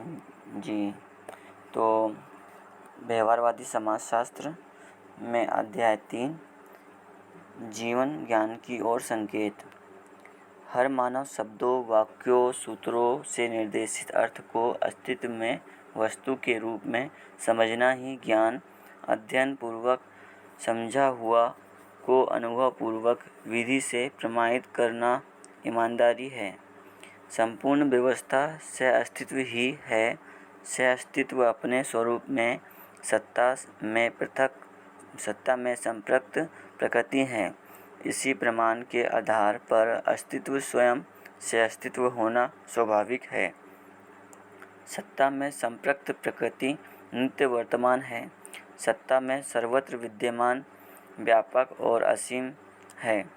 जी, तो व्यवहारवादी समाजशास्त्र में अध्याय 3 जीवन ज्ञान की ओर संकेत। हर मानव शब्दों, वाक्यों, सूत्रों से निर्देशित अर्थ को अस्तित्व में वस्तु के रूप में समझना ही ज्ञान, अध्ययन पूर्वक समझा हुआ को अनुभव पूर्वक विधि से प्रमाणित करना ईमानदारी है। संपूर्ण व्यवस्था सह-अस्तित्व ही है। सह-अस्तित्व अपने स्वरूप में सत्ता में संप्रक्त प्रकृति है। इसी प्रमाण के आधार पर अस्तित्व स्वयं सह-अस्तित्व होना स्वाभाविक है। सत्ता में संप्रक्त प्रकृति नित्य वर्तमान है। सत्ता में सर्वत्र विद्यमान, व्यापक और असीम है।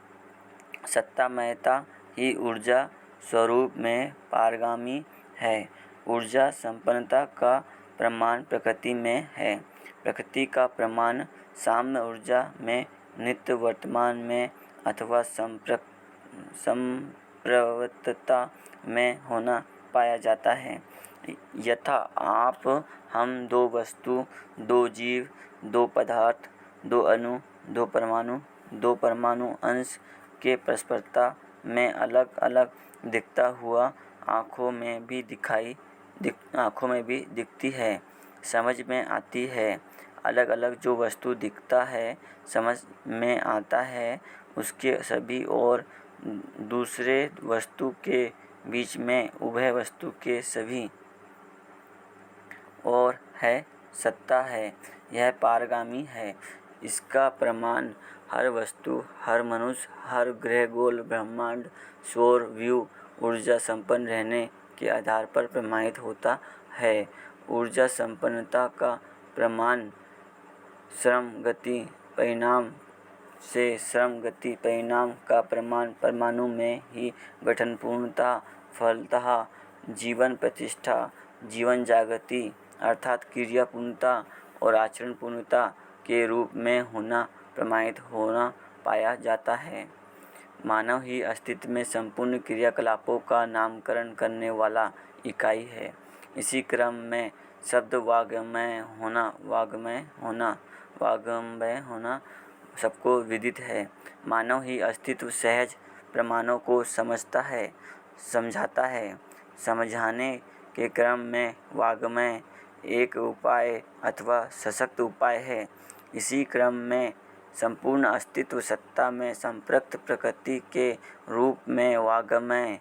सत्तामयता ही ऊर्जा स्वरूप में पारगामी है। ऊर्जा संपन्नता का प्रमाण प्रकृति में है। प्रकृति का प्रमाण साम्य ऊर्जा में, नित्य वर्तमान में अथवा संप्रवृत्तता में होना पाया जाता है। यथा आप, हम, दो वस्तु, दो जीव, दो पदार्थ, दो अणु, दो परमाणु अंश के परस्परता में अलग अलग दिखता हुआ आँखों में भी दिखती है, समझ में आती है। अलग अलग जो वस्तु दिखता है, समझ में आता है, उसके सभी और दूसरे वस्तु के बीच में उभय वस्तु के सभी और है, सत्ता है। यह पारगामी है। इसका प्रमाण हर वस्तु, हर मनुष्य, हर ग्रह, गोल, ब्रह्मांड, सौर व्यूह ऊर्जा संपन्न रहने के आधार पर प्रमाणित होता है। ऊर्जा संपन्नता का प्रमाण श्रम गति परिणाम से, श्रम गति परिणाम का प्रमाण परमाणु में ही गठन पूर्णता, फलतः जीवन प्रतिष्ठा, जीवन जागृति अर्थात क्रिया पूर्णता और आचरण पूर्णता के रूप में होना प्रमाणित होना पाया जाता है। मानव ही अस्तित्व में संपूर्ण क्रियाकलापों का नामकरण करने वाला इकाई है। इसी क्रम में शब्द वाग्मय होना सबको विदित है। मानव ही अस्तित्व सहज प्रमाणों को समझाता है। समझाने के क्रम में वाग्मय एक उपाय अथवा सशक्त उपाय है। इसी क्रम में संपूर्ण अस्तित्व सत्ता में संप्रक्त प्रकृति के रूप में वाग्मय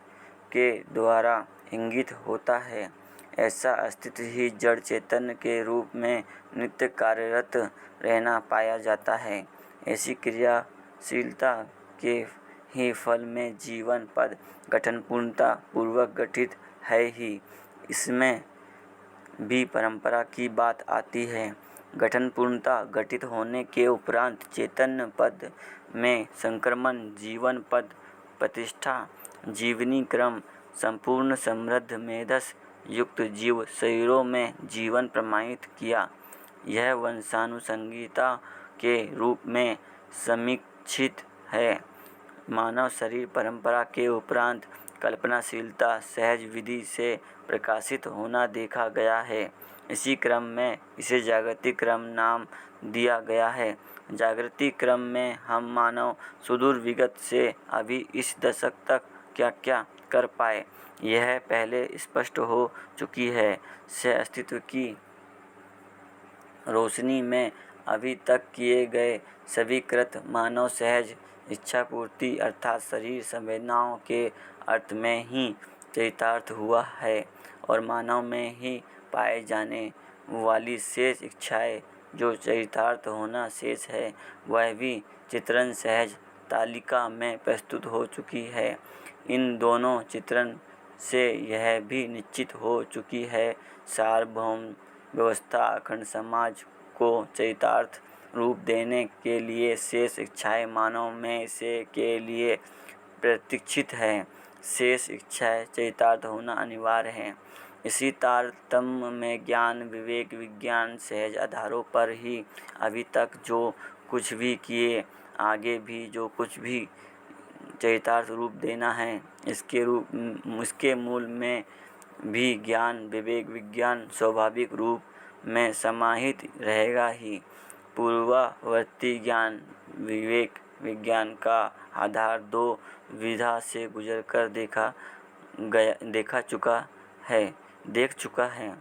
के द्वारा इंगित होता है। ऐसा अस्तित्व ही जड़ चेतन के रूप में नित्य कार्यरत रहना पाया जाता है। ऐसी क्रियाशीलता के ही फल में जीवन पद गठन पूर्णता पूर्वक गठित है ही। इसमें भी परंपरा की बात आती है। गठन पूर्णता गठित होने के उपरांत चैतन्य पद में संक्रमण, जीवन पद प्रतिष्ठा, जीवनी क्रम, संपूर्ण समृद्ध मेधस युक्त जीव शरीरों में जीवन प्रमाणित किया। यह वंशानुसंगिता के रूप में समीक्षित है। मानव शरीर परंपरा के उपरांत कल्पनाशीलता सहज विधि से प्रकाशित होना देखा गया है। इसी क्रम में इसे जागृतिक क्रम नाम दिया गया है। जागृति क्रम में हम मानव सुदूर विगत से अभी इस दशक तक क्या क्या कर पाए, यह पहले स्पष्ट हो चुकी है। सह अस्तित्व की रोशनी में अभी तक किए गए सभी कृत्य मानव सहज इच्छा पूर्ति अर्थात शरीर संवेदनाओं के अर्थ में ही चरितार्थ हुआ है और मानव में ही पाए जाने वाली शेष इच्छाएं जो चरितार्थ होना शेष है, वह भी चित्रण सहज तालिका में प्रस्तुत हो चुकी है। इन दोनों चित्रण से यह भी निश्चित हो चुकी है सार्वभौम व्यवस्था अखंड समाज को चरितार्थ रूप देने के लिए शेष इच्छाएं मानव में से के लिए प्रतीक्षित है। शेष इच्छाएं चरितार्थ होना अनिवार्य है। इसी तारतम्य में ज्ञान, विवेक, विज्ञान सहज आधारों पर ही अभी तक जो कुछ भी किए, आगे भी जो कुछ भी चरितार्थ रूप देना है, इसके मूल में भी ज्ञान विवेक विज्ञान स्वाभाविक रूप में समाहित रहेगा ही। पूर्ववर्ती ज्ञान विवेक विज्ञान का आधार दो विधा से गुजरकर देख चुका है।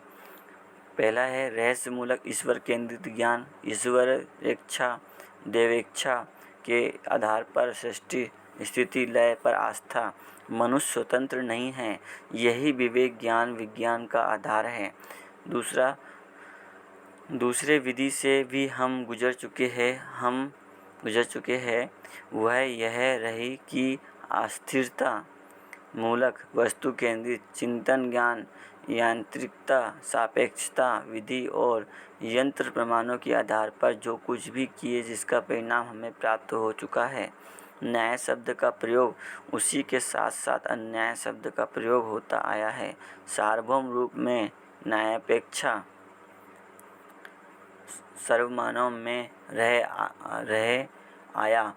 पहला है रहस्यमूलक ईश्वर केंद्रित ज्ञान। ईश्वर इच्छा देवेच्छा के आधार पर सृष्टि स्थिति लय पर आस्था। मनुष्य स्वतंत्र नहीं है, यही विवेक ज्ञान विज्ञान का आधार है। दूसरे विधि से भी हम गुजर चुके हैं वह यह रही कि अस्थिरता मूलक वस्तु केंद्रित चिंतन ज्ञान यांत्रिकता सापेक्षता विधि और यंत्र प्रमाणों के आधार पर जो कुछ भी किए जिसका परिणाम हमें प्राप्त हो चुका है। न्याय शब्द का प्रयोग उसी के साथ साथ अन्याय शब्द का प्रयोग होता आया है। सार्वभौम रूप में न्यायापेक्षा सर्वमानव में रह आया।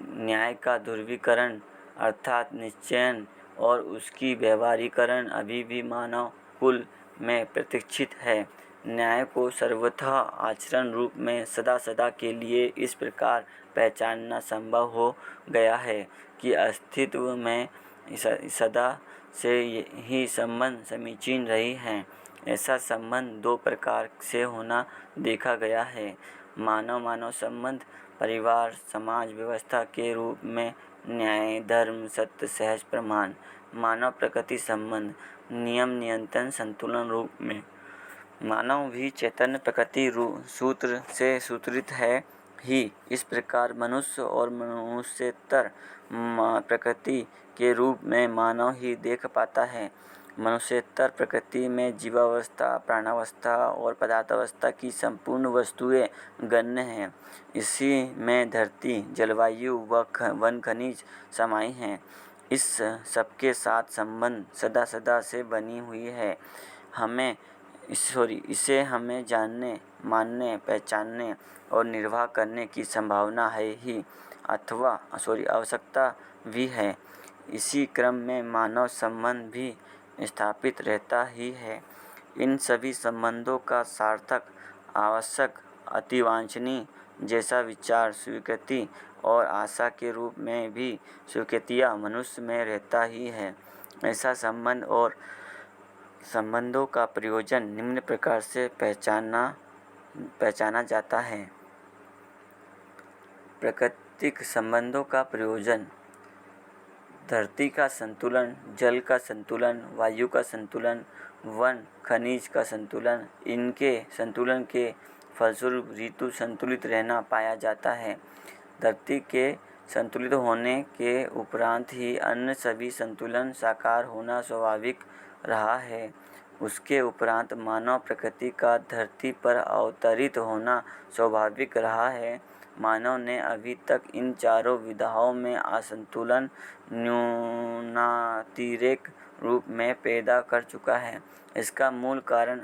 न्याय का ध्रुवीकरण अर्थात निश्चयन और उसकी व्यवहारीकरण अभी भी मानव कुल में प्रतीक्षित है। न्याय को सर्वथा आचरण रूप में सदा सदा के लिए इस प्रकार पहचानना संभव हो गया है कि अस्तित्व में सदा से ही संबंध समीचीन रही हैं। ऐसा संबंध दो प्रकार से होना देखा गया है। मानव संबंध परिवार समाज व्यवस्था के रूप में न्याय धर्म सत्य सहज प्रमाण। मानव प्रकृति संबंध नियम नियंत्रण संतुलन रूप में। मानव भी चैतन्य प्रकृति सूत्र से सूत्रित है ही। इस प्रकार मनुष्य और मनुष्यतर प्रकृति के रूप में मानव ही देख पाता है। मनुष्यतर प्रकृति में जीवावस्था प्राणावस्था और पदार्थावस्था की संपूर्ण वस्तुएं गण्य हैं। इसी में धरती जलवायु व वन खनिज समाये हैं। इस सबके साथ संबंध सदा सदा से बनी हुई है। इसे हमें जानने मानने पहचानने और निर्वाह करने की संभावना है ही आवश्यकता भी है। इसी क्रम में मानव संबंध भी स्थापित रहता ही है। इन सभी संबंधों का सार्थक आवश्यक अतिवांछनीय जैसा विचार स्वीकृति और आशा के रूप में भी स्वीकृतियाँ मनुष्य में रहता ही है। ऐसा संबंध और संबंधों का प्रयोजन निम्न प्रकार से पहचाना जाता है। प्राकृतिक संबंधों का प्रयोजन धरती का संतुलन जल का संतुलन वायु का संतुलन वन खनिज का संतुलन। इनके संतुलन के फलस्वरूप ऋतु संतुलित रहना पाया जाता है। धरती के संतुलित होने के उपरांत ही अन्य सभी संतुलन साकार होना स्वाभाविक रहा है। उसके उपरांत मानव प्रकृति का धरती पर अवतरित होना स्वाभाविक रहा है। मानव ने अभी तक इन चारों विधाओं में असंतुलन न्यूनातिरेक रूप में पैदा कर चुका है। इसका मूल कारण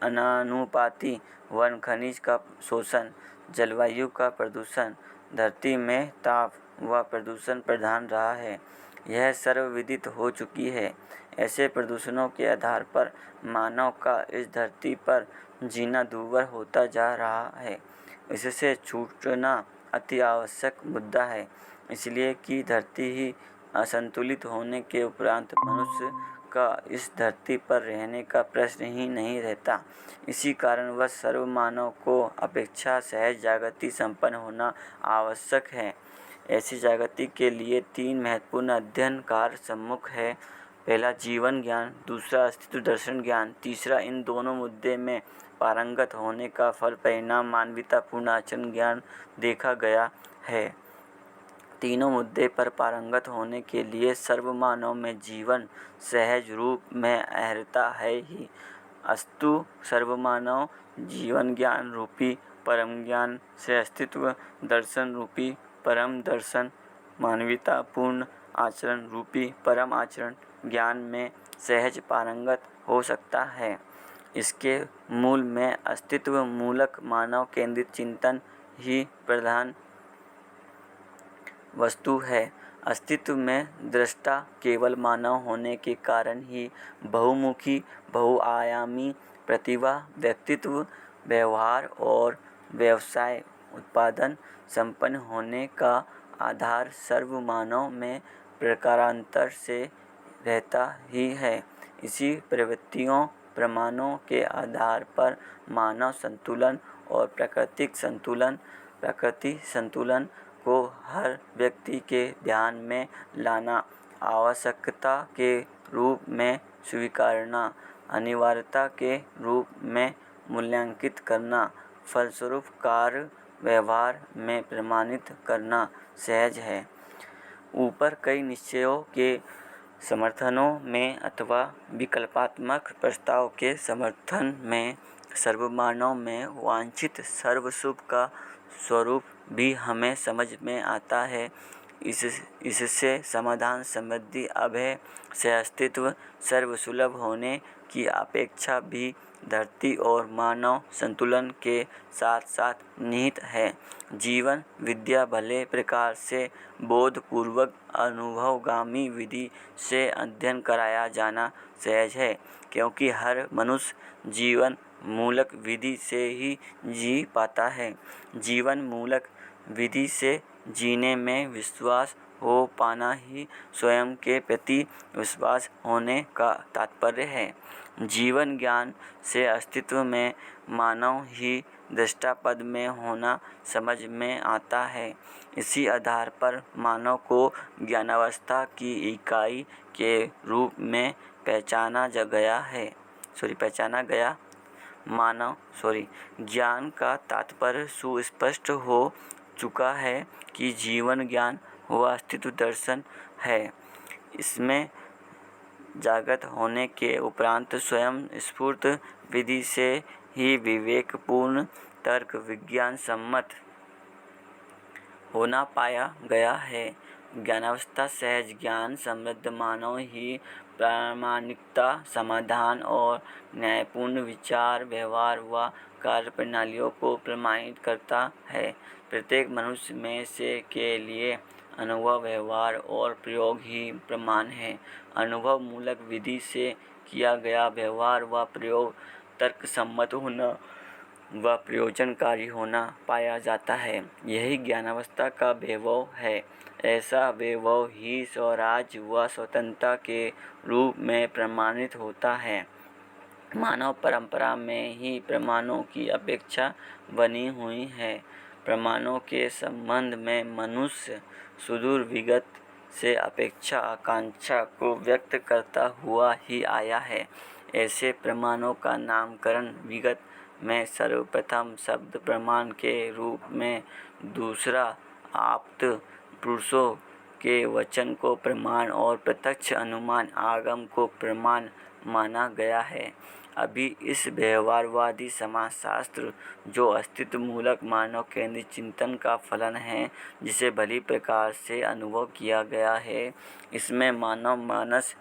अनानुपाती वन खनिज का शोषण जलवायु का प्रदूषण धरती में ताप व प्रदूषण प्रधान रहा है। यह सर्वविदित हो चुकी है। ऐसे प्रदूषणों के आधार पर मानव का इस धरती पर जीना दूभर होता जा रहा है। इससे छूटना अति आवश्यक मुद्दा है, इसलिए कि धरती ही असंतुलित होने के उपरांत मनुष्य का इस धरती पर रहने का प्रश्न ही नहीं रहता। इसी कारणवश सर्वमानव को अपेक्षा सहज जागृति संपन्न होना आवश्यक है। ऐसी जागृति के लिए तीन महत्वपूर्ण अध्ययन कार्य सम्मुख है। पहला जीवन ज्ञान, दूसरा अस्तित्व दर्शन ज्ञान, तीसरा इन दोनों मुद्दे में पारंगत होने का फल परिणाम मानवतापूर्ण आचरण ज्ञान देखा गया है। तीनों मुद्दे पर पारंगत होने के लिए सर्वमानव में जीवन सहज रूप में अहर्ता है ही। अस्तु सर्वमानव जीवन ज्ञान रूपी परम ज्ञान से अस्तित्व दर्शन रूपी परम दर्शन मानवतापूर्ण आचरण रूपी परम आचरण ज्ञान में सहज पारंगत हो सकता है। इसके मूल में अस्तित्व मूलक मानव केंद्रित चिंतन ही प्रधान वस्तु है। अस्तित्व में दृष्टा केवल मानव होने के कारण ही बहुमुखी, बहुआयामी प्रतिभा, व्यक्तित्व, व्यवहार और व्यवसाय उत्पादन संपन्न होने का आधार सर्वमानव में प्रकारांतर से रहता ही है। इसी प्रवृत्तियों प्रमाणों के आधार पर मानव संतुलन और प्रकृति संतुलन को हर व्यक्ति के ध्यान में लाना, आवश्यकता के रूप में स्वीकारना, अनिवार्यता के रूप में मूल्यांकित करना, फलस्वरूप कार्य व्यवहार में प्रमाणित करना सहज है। ऊपर कई निश्चयों के समर्थनों में अथवा विकल्पात्मक प्रस्ताव के समर्थन में सर्वमानव में वांछित सर्वशुभ का स्वरूप भी हमें समझ में आता है। इससे समाधान समृद्धि अभय सह-अस्तित्व सर्वसुलभ होने की अपेक्षा भी धरती और मानव संतुलन के साथ साथ निहित है। जीवन विद्या भले प्रकार से बोधपूर्वक अनुभवगामी विधि से अध्ययन कराया जाना सहज है, क्योंकि हर मनुष्य जीवन मूलक विधि से ही जी पाता है। जीवन मूलक विधि से जीने में विश्वास हो पाना ही स्वयं के प्रति विश्वास होने का तात्पर्य है। जीवन ज्ञान से अस्तित्व में मानव ही दृष्टा पद में होना समझ में आता है। इसी आधार पर मानव को ज्ञानावस्था की इकाई के रूप में पहचाना गया। ज्ञान का तात्पर्य सुस्पष्ट हो चुका है कि जीवन ज्ञान वह अस्तित्व दर्शन है। इसमें जागृत होने के उपरांत स्वयं स्फूर्त विधि से ही विवेकपूर्ण तर्क विज्ञान सम्मत होना पाया गया है। ज्ञानावस्था सहज ज्ञान समृद्ध मानव ही प्रामाणिकता, समाधान और न्यायपूर्ण विचार, व्यवहार व कार्य प्रणालियों को प्रमाणित करता है। प्रत्येक मनुष्य में से के लिए अनुभव, व्यवहार और प्रयोग ही प्रमाण है। अनुभव मूलक विधि से किया गया व्यवहार व प्रयोग तर्कसम्मत होना व प्रयोजनकारी होना पाया जाता है। यही ज्ञानावस्था का वैभव है। ऐसा वैभव ही स्वराज्य व स्वतंत्रता के रूप में प्रमाणित होता है। मानव परंपरा में ही प्रमाणों की अपेक्षा बनी हुई है। प्रमाणों के संबंध में मनुष्य सुदूर विगत से अपेक्षा आकांक्षा को व्यक्त करता हुआ ही आया है। ऐसे प्रमाणों का नामकरण विगत में सर्वप्रथम शब्द प्रमाण के रूप में, दूसरा आप्त पुरुषों के वचन को प्रमाण और प्रत्यक्ष अनुमान आगम को प्रमाण माना गया है। अभी इस व्यवहारवादी समाजशास्त्र, जो अस्तित्व मूलक मानव केंद्रित चिंतन का फलन है, जिसे भली प्रकार से अनुभव किया गया है, इसमें मानव मानस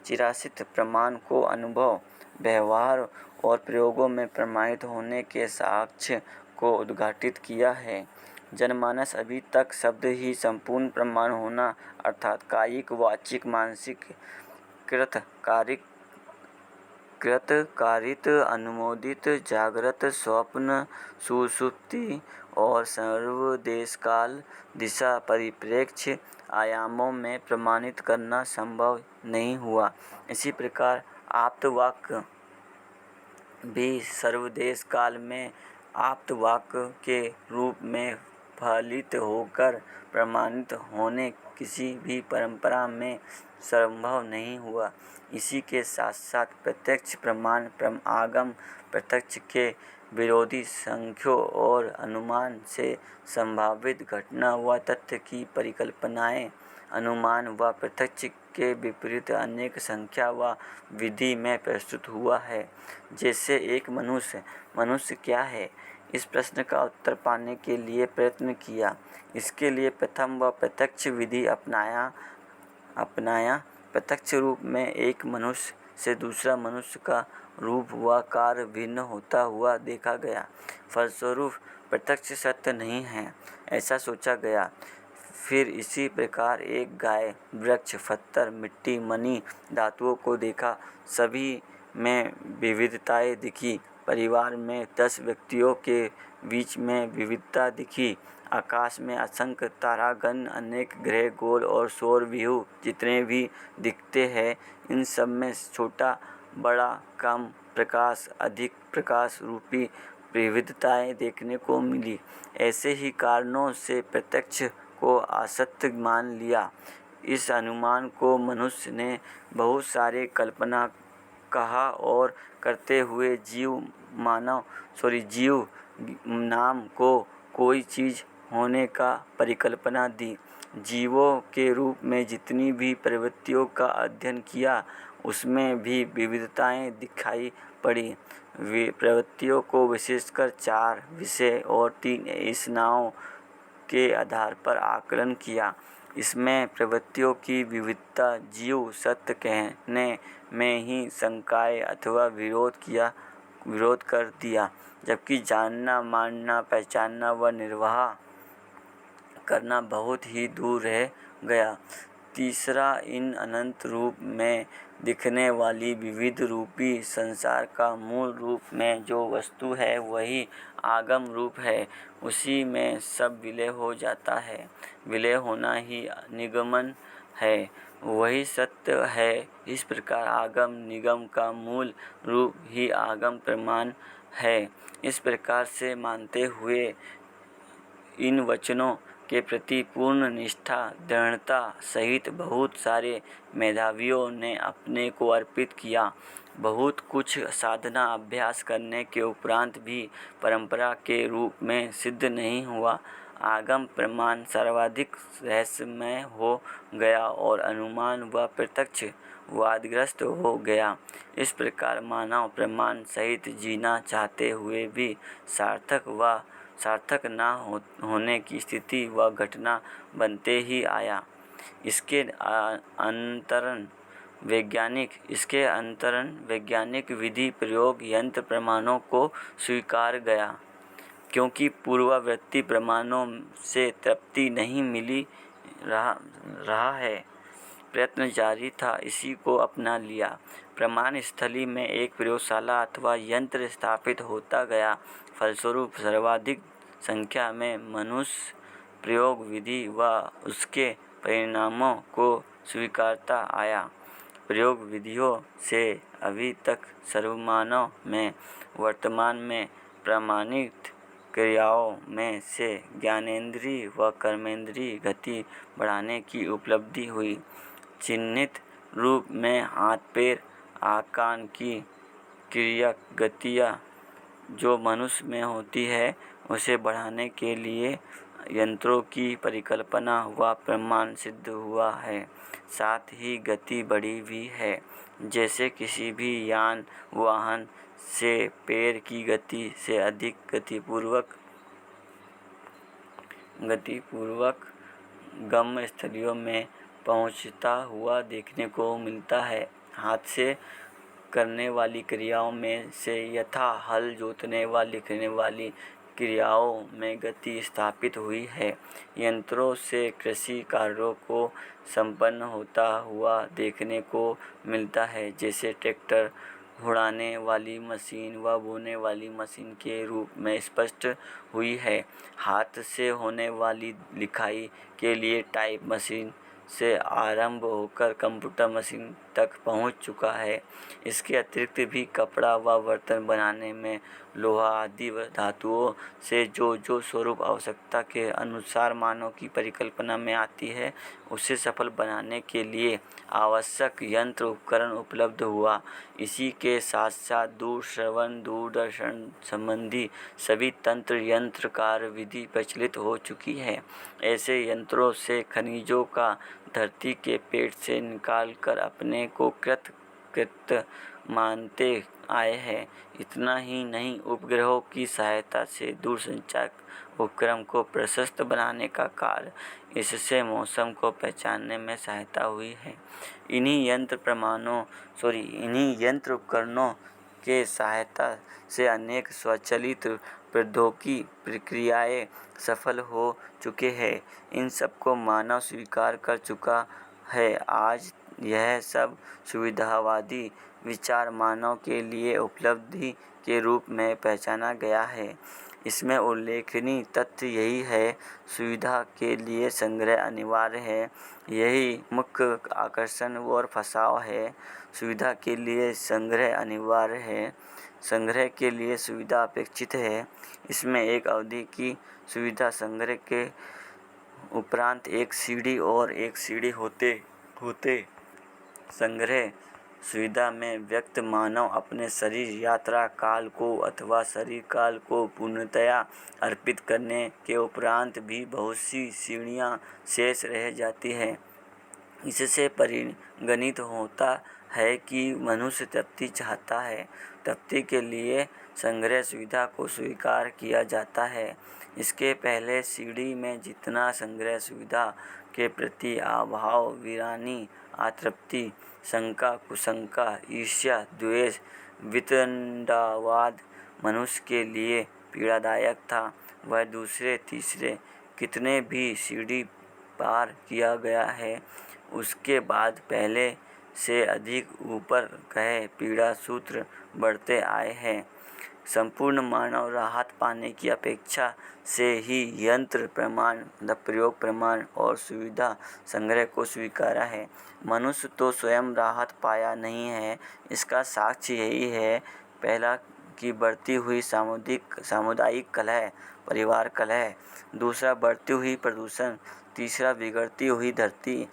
चिरासित प्रमाण को अनुभव, व्यवहार और प्रयोगों में प्रमाणित होने के साक्ष्य को उद्घाटित किया है। जनमानस अभी तक शब्द ही संपूर्ण प्रमाण होना अर्थात कायिक, वाचिक, मानसिक, कृतकारित, अनुमोदित, जागृत, स्वप्न, सुषुप्ति और सर्वदेशकाल दिशा परिप्रेक्ष्य आयामों में प्रमाणित करना संभव नहीं हुआ। इसी प्रकार आप्तवाक् भी सर्वदेश काल में आप्तवाक् के रूप में फलित होकर प्रमाणित होने किसी भी परंपरा में संभव नहीं हुआ। इसी के साथ साथ प्रत्यक्ष प्रमाण आगम प्रत्यक्ष के विरोधी सांख्यों और अनुमान से संभावित घटना व तथ्य की परिकल्पनाएं अनुमान व प्रत्यक्ष के विपरीत अनेक संख्या व विधि में प्रस्तुत हुआ है। जैसे एक मनुष्य क्या है, इस प्रश्न का उत्तर पाने के लिए प्रयत्न किया। इसके लिए प्रथम वह प्रत्यक्ष विधि अपनाया। प्रत्यक्ष रूप में एक मनुष्य से दूसरा मनुष्य का रूप व कार्य भिन्न होता हुआ देखा गया। फलस्वरूप प्रत्यक्ष सत्य नहीं है, ऐसा सोचा गया। फिर इसी प्रकार एक गाय, वृक्ष, पत्थर, मिट्टी, मणि, धातुओं को देखा। सभी में विविधताएं दिखी। परिवार में 10 व्यक्तियों के बीच में विविधता दिखी। आकाश में असंख्य तारागण, अनेक ग्रह, गोल और सौरव्यूह जितने भी दिखते हैं, इन सब में छोटा, बड़ा, कम प्रकाश, अधिक प्रकाश रूपी विविधताएं देखने को मिली। ऐसे ही कारणों से प्रत्यक्ष को असत्य मान लिया। इस अनुमान को मनुष्य ने बहुत सारे कल्पना कहा और करते हुए जीव नाम को कोई चीज होने का परिकल्पना दी। जीवों के रूप में जितनी भी प्रवृत्तियों का अध्ययन किया, उसमें भी विविधताएं दिखाई पड़ी। प्रवृत्तियों को विशेषकर 4 विषय और 3 इच्छाओं के आधार पर आकलन किया। इसमें प्रवृत्तियों की विविधता, जीव सत्य कहने में ही शंकाएं अथवा विरोध कर दिया, जबकि जानना, मानना, पहचानना व निर्वाह करना बहुत ही दूर रह गया। तीसरा, इन अनंत रूप में दिखने वाली विविध रूपी संसार का मूल रूप में जो वस्तु है वही आगम रूप है। उसी में सब विलय हो जाता है। विलय होना ही निगमन है, वही सत्य है। इस प्रकार आगम निगम का मूल रूप ही आगम प्रमाण है। इस प्रकार से मानते हुए इन वचनों के प्रति पूर्ण निष्ठा, दृढ़ता सहित बहुत सारे मेधावियों ने अपने को अर्पित किया। बहुत कुछ साधना अभ्यास करने के उपरांत भी परंपरा के रूप में सिद्ध नहीं हुआ। आगम प्रमाण सर्वाधिक रहस्यमय हो गया और अनुमान व प्रत्यक्ष वादग्रस्त हो गया। इस प्रकार मानव प्रमाण सहित जीना चाहते हुए भी सार्थक न होने की स्थिति व घटना बनते ही आया। इसके अंतरण वैज्ञानिक विधि प्रयोग यंत्र प्रमाणों को स्वीकार गया, क्योंकि पूर्ववर्ती प्रमाणों से तृप्ति नहीं मिली रहा है। प्रयत्न जारी था, इसी को अपना लिया। प्रमाण स्थली में एक प्रयोगशाला अथवा यंत्र स्थापित होता गया। फलस्वरूप सर्वाधिक संख्या में मनुष्य प्रयोग विधि व उसके परिणामों को स्वीकारता आया। प्रयोग विधियों से अभी तक सर्वमानव में वर्तमान में प्रमाणित क्रियाओं में से ज्ञानेंद्रिय व कर्मेंद्रिय गति बढ़ाने की उपलब्धि हुई। चिन्हित रूप में हाथ, पैर, आँख, कान की क्रिया गतियाँ जो मनुष्य में होती है, उसे बढ़ाने के लिए यंत्रों की परिकल्पना व प्रमाण सिद्ध हुआ है। साथ ही गति बढ़ी भी है। जैसे किसी भी यान वाहन से पैर की गति से अधिक गतिपूर्वक गम्य स्थलियों में पहुंचता हुआ देखने को मिलता है। हाथ से करने वाली क्रियाओं में से यथा हल जोतने व लिखने वाली क्रियाओं में गति स्थापित हुई है। यंत्रों से कृषि कार्यों को संपन्न होता हुआ देखने को मिलता है, जैसे ट्रैक्टर, उड़ाने वाली मशीन व बोने वाली मशीन के रूप में स्पष्ट हुई है। हाथ से होने वाली लिखाई के लिए टाइप मशीन से आरंभ होकर कंप्यूटर मशीन तक पहुंच चुका है। इसके अतिरिक्त भी कपड़ा व बर्तन बनाने में लोहा आदि धातुओं से जो स्वरूप आवश्यकता के अनुसार मानव की परिकल्पना में आती है, उसे सफल बनाने के लिए आवश्यक यंत्र उपकरण उपलब्ध हुआ। इसी के साथ साथ दूरश्रवण, दूरदर्शन संबंधी सभी तंत्र यंत्र कार्य विधि प्रचलित हो चुकी है। ऐसे यंत्रों से खनिजों का धरती के पेट से निकालकर अपने को कृत मानते आए हैं। इतना ही नहीं, उपग्रहों की सहायता से दूरसंचार उपक्रम को प्रशस्त बनाने का कार्य, इससे मौसम को पहचानने में सहायता हुई है। इन्हीं यंत्र उपकरणों के सहायता से अनेक स्वचालित प्रौद्योगिकी प्रक्रियाएं सफल हो चुके हैं, इन सबको मानव स्वीकार कर चुका है। आज यह सब सुविधावादी विचार मानव के लिए उपलब्धि के रूप में पहचाना गया है। इसमें उल्लेखनीय तथ्य यही है, सुविधा के लिए संग्रह अनिवार्य है। यही मुख्य आकर्षण और फंसाव है। सुविधा के लिए संग्रह अनिवार्य है, संग्रह के लिए सुविधा अपेक्षित है। इसमें एक अवधि की सुविधा संग्रह के उपरांत एक सीढ़ी और एक सीढ़ी होते होते संग्रह सुविधा में व्यक्त मानव अपने शरीर यात्रा काल को अथवा शरीर काल को पूर्णतया अर्पित करने के उपरांत भी बहुत सी सीढ़ियाँ शेष रह जाती हैं। इससे परिगणित होता है कि मनुष्य तृप्ति चाहता है। तृप्ति के लिए संग्रह सुविधा को स्वीकार किया जाता है। इसके पहले सीढ़ी में जितना संग्रह सुविधा के प्रति अभाव, वीरानी, अतृप्ति, शंका, कुशंका, ईर्ष्या, द्वेष, वितंडवाद मनुष्य के लिए पीड़ादायक था, वह दूसरे तीसरे कितने भी सीढ़ी पार किया गया है। उसके बाद पहले से अधिक ऊपर कहे पीड़ा सूत्र बढ़ते आए हैं। संपूर्ण मानव राहत पाने की अपेक्षा से ही यंत्र प्रमाण, प्रयोग प्रमाण और सुविधा संग्रह को स्वीकारा है। मनुष्य तो स्वयं राहत पाया नहीं है। इसका साक्ष्य यही है, पहला कि बढ़ती हुई सामुदायिक कलह, परिवार कलह, दूसरा बढ़ती हुई प्रदूषण, तीसरा बिगड़ती हुई धरती।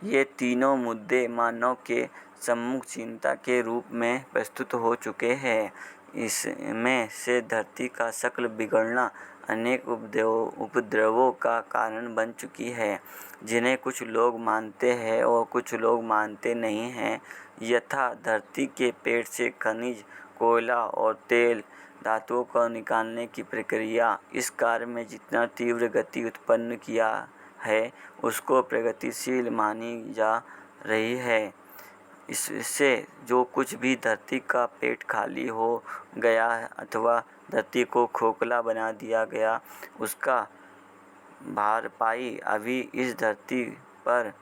ये तीनों मुद्दे मानव के सम्मुख चिंता के रूप में प्रस्तुत हो चुके हैं। इसमें से धरती का शक्ल बिगड़ना अनेक उपद्रवों का कारण बन चुकी है, जिन्हें कुछ लोग मानते हैं और कुछ लोग मानते नहीं हैं। यथा धरती के पेट से खनिज, कोयला और तेल धातुओं को निकालने की प्रक्रिया, इस कार्य में जितना तीव्र गति उत्पन्न किया है, उसको प्रगतिशील मानी जा रही है। इससे जो कुछ भी धरती का पेट खाली हो गया अथवा धरती को खोखला बना दिया गया, उसका भरपाई अभी इस धरती पर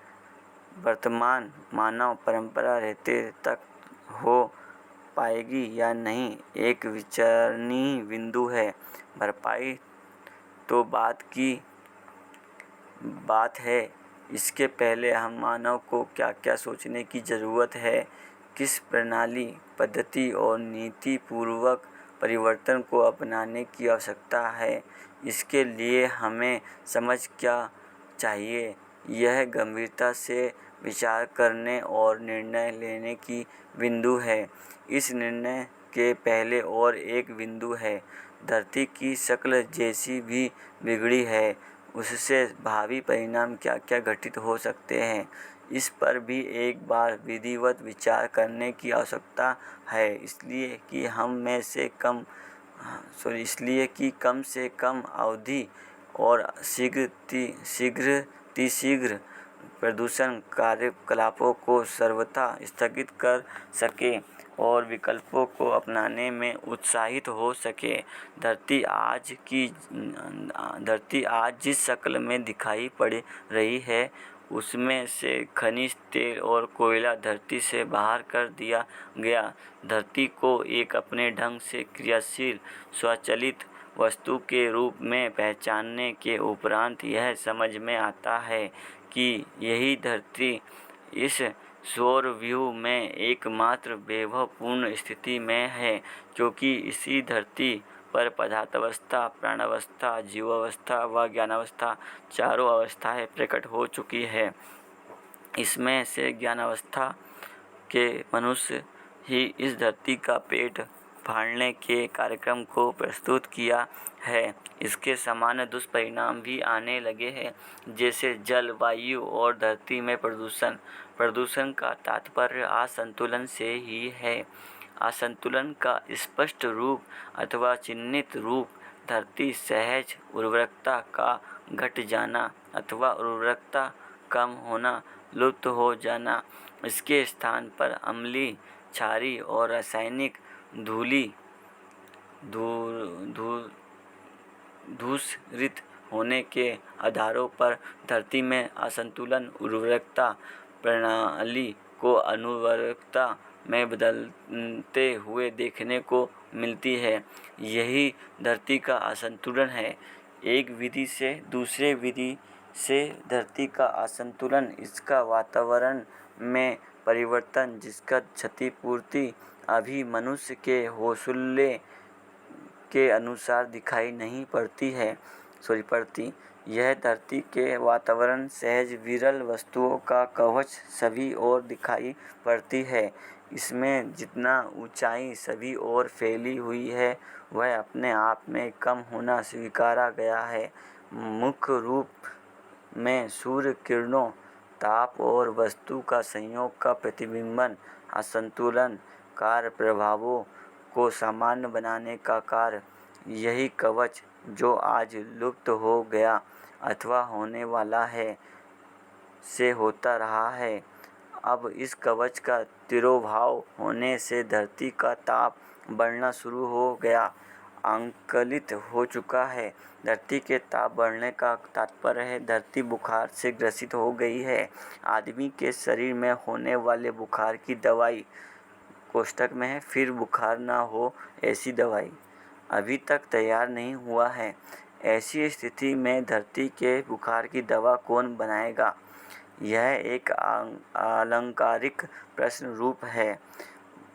वर्तमान मानव परंपरा रहते तक हो पाएगी या नहीं, एक विचारणीय बिंदु है। भरपाई तो बात की बात है, इसके पहले हम मानव को क्या क्या सोचने की ज़रूरत है, किस प्रणाली, पद्धति और नीति पूर्वक परिवर्तन को अपनाने की आवश्यकता है, इसके लिए हमें समझ क्या चाहिए, यह गंभीरता से विचार करने और निर्णय लेने की बिंदु है। इस निर्णय के पहले और एक बिंदु है, धरती की शक्ल जैसी भी बिगड़ी है, उससे भावी परिणाम क्या क्या घटित हो सकते हैं, इस पर भी एक बार विधिवत विचार करने की आवश्यकता है। इसलिए कि कम से कम अवधि और शीघ्र प्रदूषण कार्यकलापों को सर्वथा स्थगित कर सके और विकल्पों को अपनाने में उत्साहित हो सके। धरती आज जिस शक्ल में दिखाई पड़ रही है, उसमें से खनिज, तेल और कोयला धरती से बाहर कर दिया गया। धरती को एक अपने ढंग से क्रियाशील, स्वचालित वस्तु के रूप में पहचानने के उपरांत यह समझ में आता है कि यही धरती इस सौरव्यूह में एकमात्र वैभवपूर्ण स्थिति में है, क्योंकि इसी धरती पर पदार्थावस्था, प्राणावस्था, जीवावस्था व ज्ञानावस्था चारों अवस्थाएं प्रकट हो चुकी है। इसमें से ज्ञानावस्था के मनुष्य ही इस धरती का पेट फाड़ने के कार्यक्रम को प्रस्तुत किया है। इसके सामान्य दुष्परिणाम भी आने लगे हैं, जैसे जल, वायु और धरती में प्रदूषण। प्रदूषण का तात्पर्य असंतुलन से ही है। असंतुलन का स्पष्ट रूप अथवा चिह्नित रूप धरती सहज उर्वरकता का घट जाना अथवा उर्वरकता कम होना, लुप्त हो जाना। इसके स्थान पर अम्लीय, क्षारीय और रासायनिक धूलि धूसरित होने के आधारों पर धरती में असंतुलन उर्वरकता प्रणाली को अनुवर्तकता में बदलते हुए देखने को मिलती है। यही धरती का असंतुलन है। एक विधि से दूसरे विधि से धरती का असंतुलन, इसका वातावरण में परिवर्तन, जिसका क्षतिपूर्ति अभी मनुष्य के हौसले के अनुसार दिखाई नहीं पड़ती। यह धरती के वातावरण सहज विरल वस्तुओं का कवच सभी ओर दिखाई पड़ती है। इसमें जितना ऊंचाई सभी ओर फैली हुई है, वह अपने आप में कम होना स्वीकारा गया है। मुख्य रूप में सूर्य किरणों, ताप और वस्तु का संयोग का प्रतिबिंबन, असंतुलन कार्य प्रभावों को सामान्य बनाने का कार्य, यही कवच जो आज लुप्त हो गया अथवा होने वाला है, से होता रहा है। अब इस कवच का तिरोभाव होने से धरती का ताप बढ़ना शुरू हो गया, आंकलित हो चुका है। धरती के ताप बढ़ने का तात्पर्य है धरती बुखार से ग्रसित हो गई है। आदमी के शरीर में होने वाले बुखार की दवाई कोष्ठक में है, फिर बुखार ना हो ऐसी दवाई अभी तक तैयार नहीं हुआ है। ऐसी स्थिति में धरती के बुखार की दवा कौन बनाएगा? यह एक अलंकारिक प्रश्न रूप है।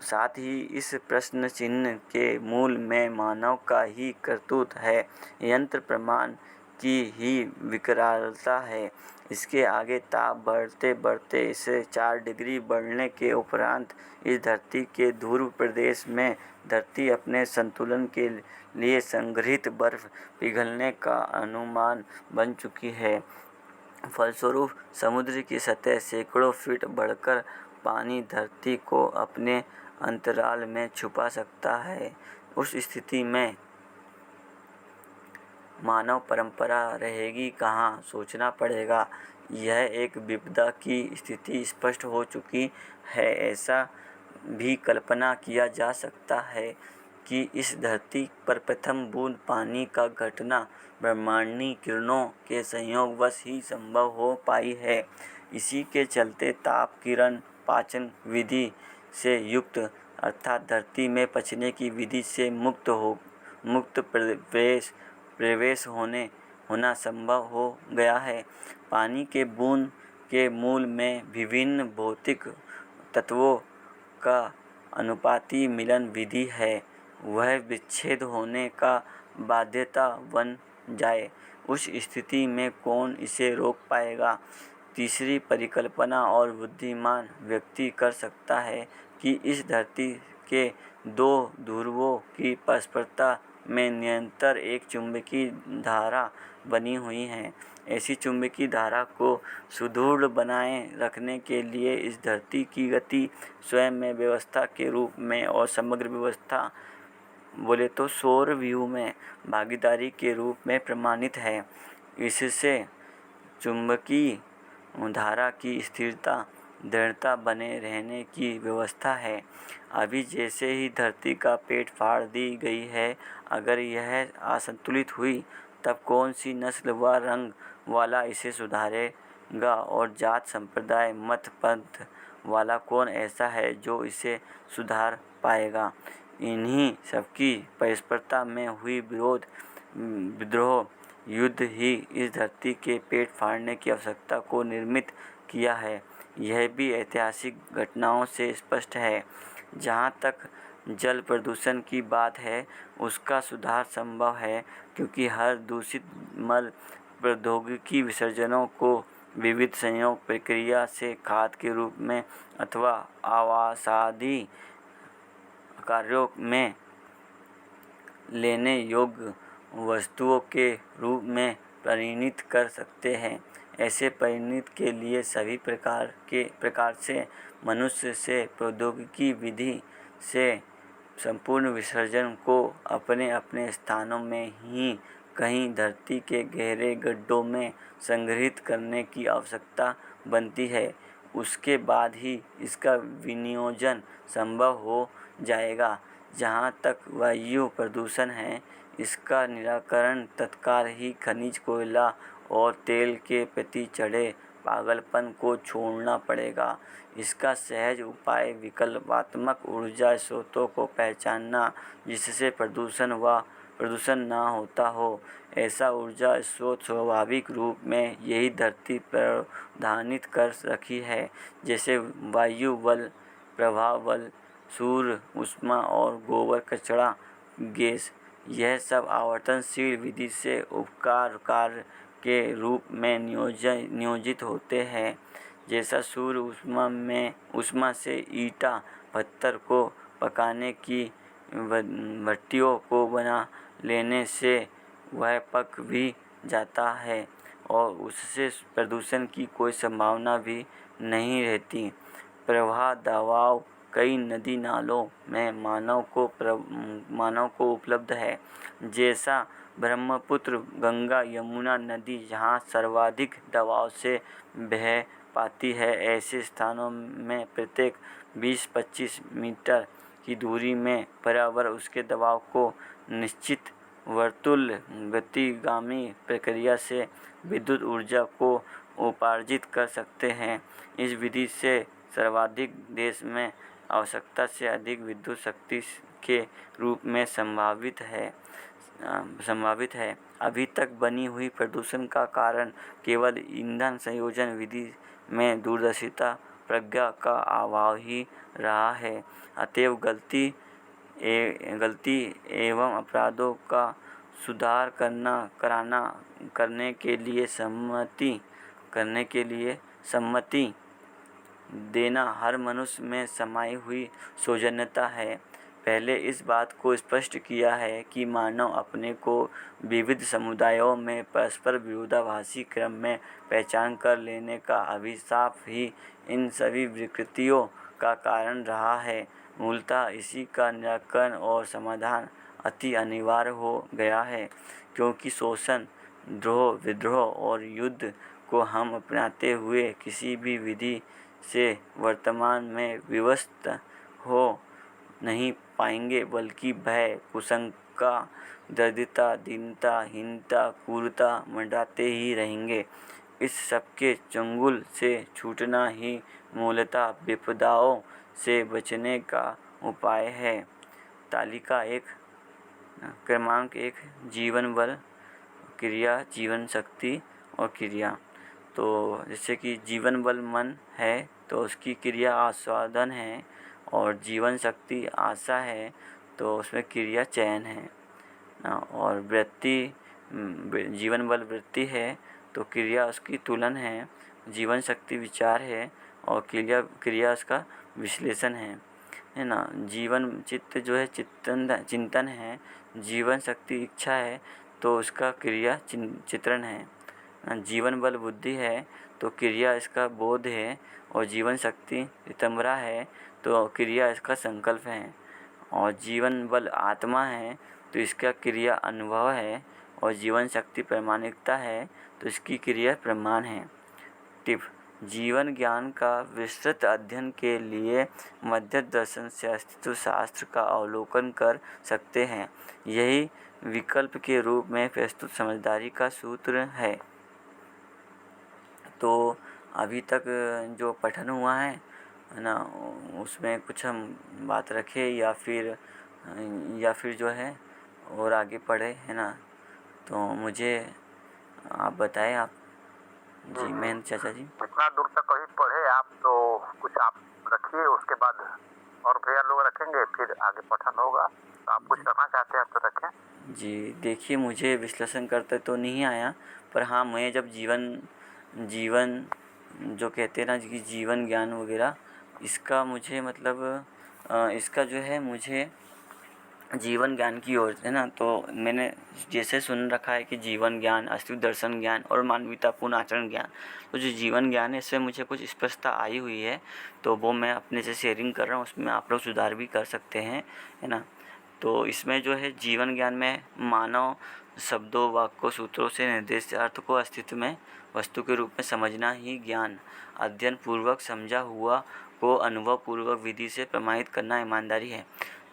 साथ ही इस प्रश्न चिन्ह के मूल में मानव का ही करतूत है, यंत्र प्रमाण की ही विकरालता है। इसके आगे ताप बढ़ते बढ़ते इसे 4 डिग्री बढ़ने के उपरांत इस धरती के ध्रुव प्रदेश में धरती अपने संतुलन के लिए संग्रहित बर्फ पिघलने का अनुमान बन चुकी है। फलस्वरूप समुद्र की सतह सैकड़ों फीट बढ़कर पानी धरती को अपने अंतराल में छुपा सकता है। उस स्थिति में मानव परंपरा रहेगी कहाँ, सोचना पड़ेगा। यह एक विपदा की स्थिति स्पष्ट हो चुकी है। ऐसा भी कल्पना किया जा सकता है कि इस धरती पर प्रथम बूंद पानी का घटना ब्रह्मांडीय किरणों के संयोगवश ही संभव हो पाई है। इसी के चलते ताप किरण पाचन विधि से युक्त, अर्थात धरती में पचने की विधि से मुक्त प्रवेश होना संभव हो गया है। पानी के बूंद के मूल में विभिन्न भौतिक तत्वों का अनुपाती मिलन विधि है। वह विच्छेद होने का बाध्यता बन जाए, उस स्थिति में कौन इसे रोक पाएगा? तीसरी परिकल्पना और बुद्धिमान व्यक्ति कर सकता है कि इस धरती के 2 ध्रुवों की परस्परता में निरंतर एक चुंबकीय धारा बनी हुई है। ऐसी चुंबकीय धारा को सुदृढ़ बनाए रखने के लिए इस धरती की गति स्वयं में व्यवस्था के रूप में और समग्र व्यवस्था बोले तो सौर व्यूह में भागीदारी के रूप में प्रमाणित है। इससे चुंबकीय धारा की स्थिरता, दृढ़ता बने रहने की व्यवस्था है। अभी जैसे ही धरती का पेट फाड़ दी गई है, अगर यह असंतुलित हुई तब कौन सी नस्ल व रंग वाला इसे सुधारेगा और जात संप्रदाय मत पंथ वाला कौन ऐसा है जो इसे सुधार पाएगा? इन्हीं सबकी परस्परता में हुई विद्रोह युद्ध ही इस धरती के पेट फाड़ने की आवश्यकता को निर्मित किया है। यह भी ऐतिहासिक घटनाओं से स्पष्ट है। जहाँ तक जल प्रदूषण की बात है, उसका सुधार संभव है, क्योंकि हर दूषित मल प्रौद्योगिकी विसर्जनों को विविध संयोग प्रक्रिया से खाद के रूप में अथवा आवासादि कार्यों में लेने योग्य वस्तुओं के रूप में परिणित कर सकते हैं। ऐसे परिणित के लिए सभी प्रकार से मनुष्य से प्रौद्योगिकी विधि से संपूर्ण विसर्जन को अपने अपने स्थानों में ही कहीं धरती के गहरे गड्ढों में संग्रहित करने की आवश्यकता बनती है। उसके बाद ही इसका विनियोजन संभव हो जाएगा। जहाँ तक वायु प्रदूषण है, इसका निराकरण तत्काल ही खनिज कोयला और तेल के प्रति चढ़े पागलपन को छोड़ना पड़ेगा। इसका सहज उपाय विकल्पात्मक ऊर्जा स्रोतों को पहचानना, जिससे प्रदूषण न होता हो। ऐसा ऊर्जा स्रोत स्वाभाविक रूप में यही धरती प्रदानित कर रखी है, जैसे वायु बल, प्रभाव बल, सूर्य ऊष्मा और गोबर कचरा गैस। यह सब आवर्तनशील विधि से उपकार कार्य के रूप में नियोजित होते हैं। जैसा सूर्य ऊष्मा से ईंटा पत्थर को पकाने की भट्टियों को बना लेने से वह पक भी जाता है और उससे प्रदूषण की कोई संभावना भी नहीं रहती। प्रवाह दबाव कई नदी नालों में मानव को उपलब्ध है, जैसा ब्रह्मपुत्र, गंगा, यमुना नदी जहाँ सर्वाधिक दबाव से बह पाती है। ऐसे स्थानों में प्रत्येक 20-25 मीटर की दूरी में बराबर उसके दबाव को निश्चित वर्तुल गतिगामी प्रक्रिया से विद्युत ऊर्जा को उपार्जित कर सकते हैं। इस विधि से सर्वाधिक देश में आवश्यकता से अधिक विद्युत शक्ति के रूप में संभावित है। अभी तक बनी हुई प्रदूषण का कारण केवल ईंधन संयोजन विधि में दूरदर्शिता प्रज्ञा का अभाव ही रहा है। अतएव गलती एवं अपराधों का सुधार करने के लिए सम्मति देना हर मनुष्य में समाई हुई सौजन्यता है। पहले इस बात को स्पष्ट किया है कि मानव अपने को विविध समुदायों में परस्पर विरोधाभासी क्रम में पहचान कर लेने का अभिशाप ही इन सभी विकृतियों का कारण रहा है। मूलतः इसी का निराकरण और समाधान अति अनिवार्य हो गया है, क्योंकि शोषण, द्रोह, विद्रोह और युद्ध को हम अपनाते हुए किसी भी विधि से वर्तमान में विवश हो नहीं पाएंगे, बल्कि भय, कुशंका, दरिद्रता, दीनता, हीनता, क्रूरता मंडराते ही रहेंगे। इस सबके चंगुल से छूटना ही मूलतः विपदाओं से बचने का उपाय है। तालिका 1 क्रमांक 1 जीवन बल, क्रिया, जीवन शक्ति और क्रिया। तो जैसे कि जीवन बल मन है तो उसकी क्रिया आस्वादन है, और जीवन शक्ति आशा है तो उसमें क्रिया चयन है। और जीवन बल वृत्ति है तो क्रिया उसकी तुलन है। जीवन शक्ति विचार है और क्रिया उसका विश्लेषण है ना। जीवन चित्त जो है चिंतन है। जीवन शक्ति इच्छा है तो उसका क्रिया चित्रण है। जीवन बल बुद्धि है तो क्रिया इसका बोध है, और जीवन शक्ति रितंबरा है तो क्रिया इसका संकल्प है। और जीवन बल आत्मा है तो इसका क्रिया अनुभव है, और जीवन शक्ति प्रामाणिकता है तो इसकी क्रिया प्रमाण है। टिप: जीवन ज्ञान का विस्तृत अध्ययन के लिए मध्य दर्शन से अस्तित्व शास्त्र का अवलोकन कर सकते हैं। यही विकल्प के रूप में प्रस्तुत समझदारी का सूत्र है। तो अभी तक जो पठन हुआ है ना, उसमें कुछ हम बात रखें या फिर जो है और आगे पढ़े, है ना। तो मुझे आप बताएं। आप जी महेंद्र चाचा जी। इतना दूर तक कहीं पढ़े आप, तो कुछ आप रखिए, उसके बाद और भैया लोग रखेंगे, फिर आगे पठन होगा। तो आप कुछ करना चाहते हैं तो रखें। जी देखिए, मुझे विश्लेषण करते तो नहीं आया, पर हाँ, मैं जब जीवन जो कहते हैं ना कि जीवन ज्ञान वगैरह, इसका मुझे मतलब इसका जो है मुझे जीवन ज्ञान की ओर है ना, तो मैंने जैसे सुन रखा है कि जीवन ज्ञान, अस्तित्व दर्शन ज्ञान और मानवीयतापूर्ण आचरण ज्ञान। तो जो जीवन ज्ञान है इससे मुझे कुछ स्पष्टता आई हुई है, तो वो मैं अपने से शेयरिंग कर रहा हूँ। उसमें आप लोग सुधार भी कर सकते हैं, है ना। तो इसमें जो है जीवन ज्ञान में मानव शब्दों, वाक्यों, सूत्रों से निर्देशित अर्थ को अस्तित्व में वस्तु के रूप में समझना ही ज्ञान, अध्ययन पूर्वक समझा हुआ को अनुभव पूर्वक विधि से प्रमाणित करना ईमानदारी है।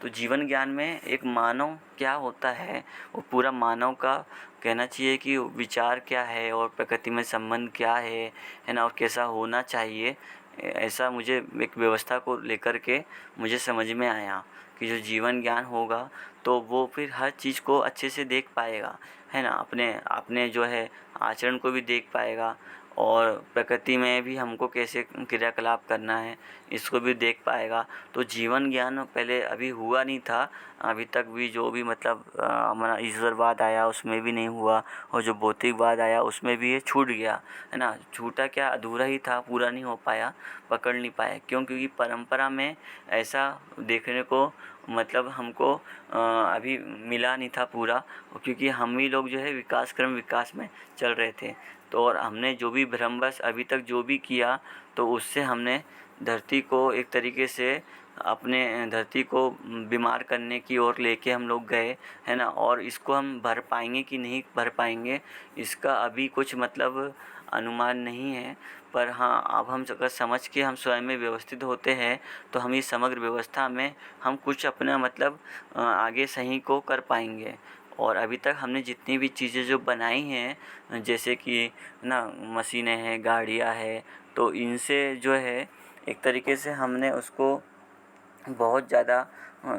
तो जीवन ज्ञान में एक मानव क्या होता है, वो पूरा मानव का कहना चाहिए कि विचार क्या है और प्रकृति में संबंध क्या है ना, और कैसा होना चाहिए। ऐसा मुझे एक व्यवस्था को लेकर के मुझे समझ में आया कि जो जीवन ज्ञान होगा तो वो फिर हर चीज़ को अच्छे से देख पाएगा, है ना, अपने अपने जो है आचरण को भी देख पाएगा, और प्रकृति में भी हमको कैसे क्रियाकलाप करना है इसको भी देख पाएगा। तो जीवन ज्ञान पहले अभी हुआ नहीं था, अभी तक भी जो भी मतलब हमारा ईश्वरवाद आया उसमें भी नहीं हुआ, और जो भौतिकवाद आया उसमें भी ये छूट गया, है ना। छूटा क्या, अधूरा ही था, पूरा नहीं हो पाया, पकड़ नहीं पाया। क्यों? क्योंकि परंपरा में ऐसा देखने को मतलब हमको अभी मिला नहीं था पूरा, क्योंकि हम ही लोग जो है विकास में चल रहे थे। तो और हमने जो भी भ्रमवश अभी तक जो भी किया, तो उससे हमने धरती को एक तरीके से अपने धरती को बीमार करने की ओर लेके हम लोग गए, है ना। और इसको हम भर पाएंगे कि नहीं भर पाएंगे, इसका अभी कुछ मतलब अनुमान नहीं है। पर हाँ, अब हम अगर समझ के हम स्वयं में व्यवस्थित होते हैं तो हम इस समग्र व्यवस्था में हम कुछ अपना मतलब आगे सही को कर पाएंगे। और अभी तक हमने जितनी भी चीज़ें जो बनाई हैं, जैसे कि ना मशीनें हैं, गाड़ियाँ हैं, तो इनसे जो है एक तरीके से हमने उसको बहुत ज़्यादा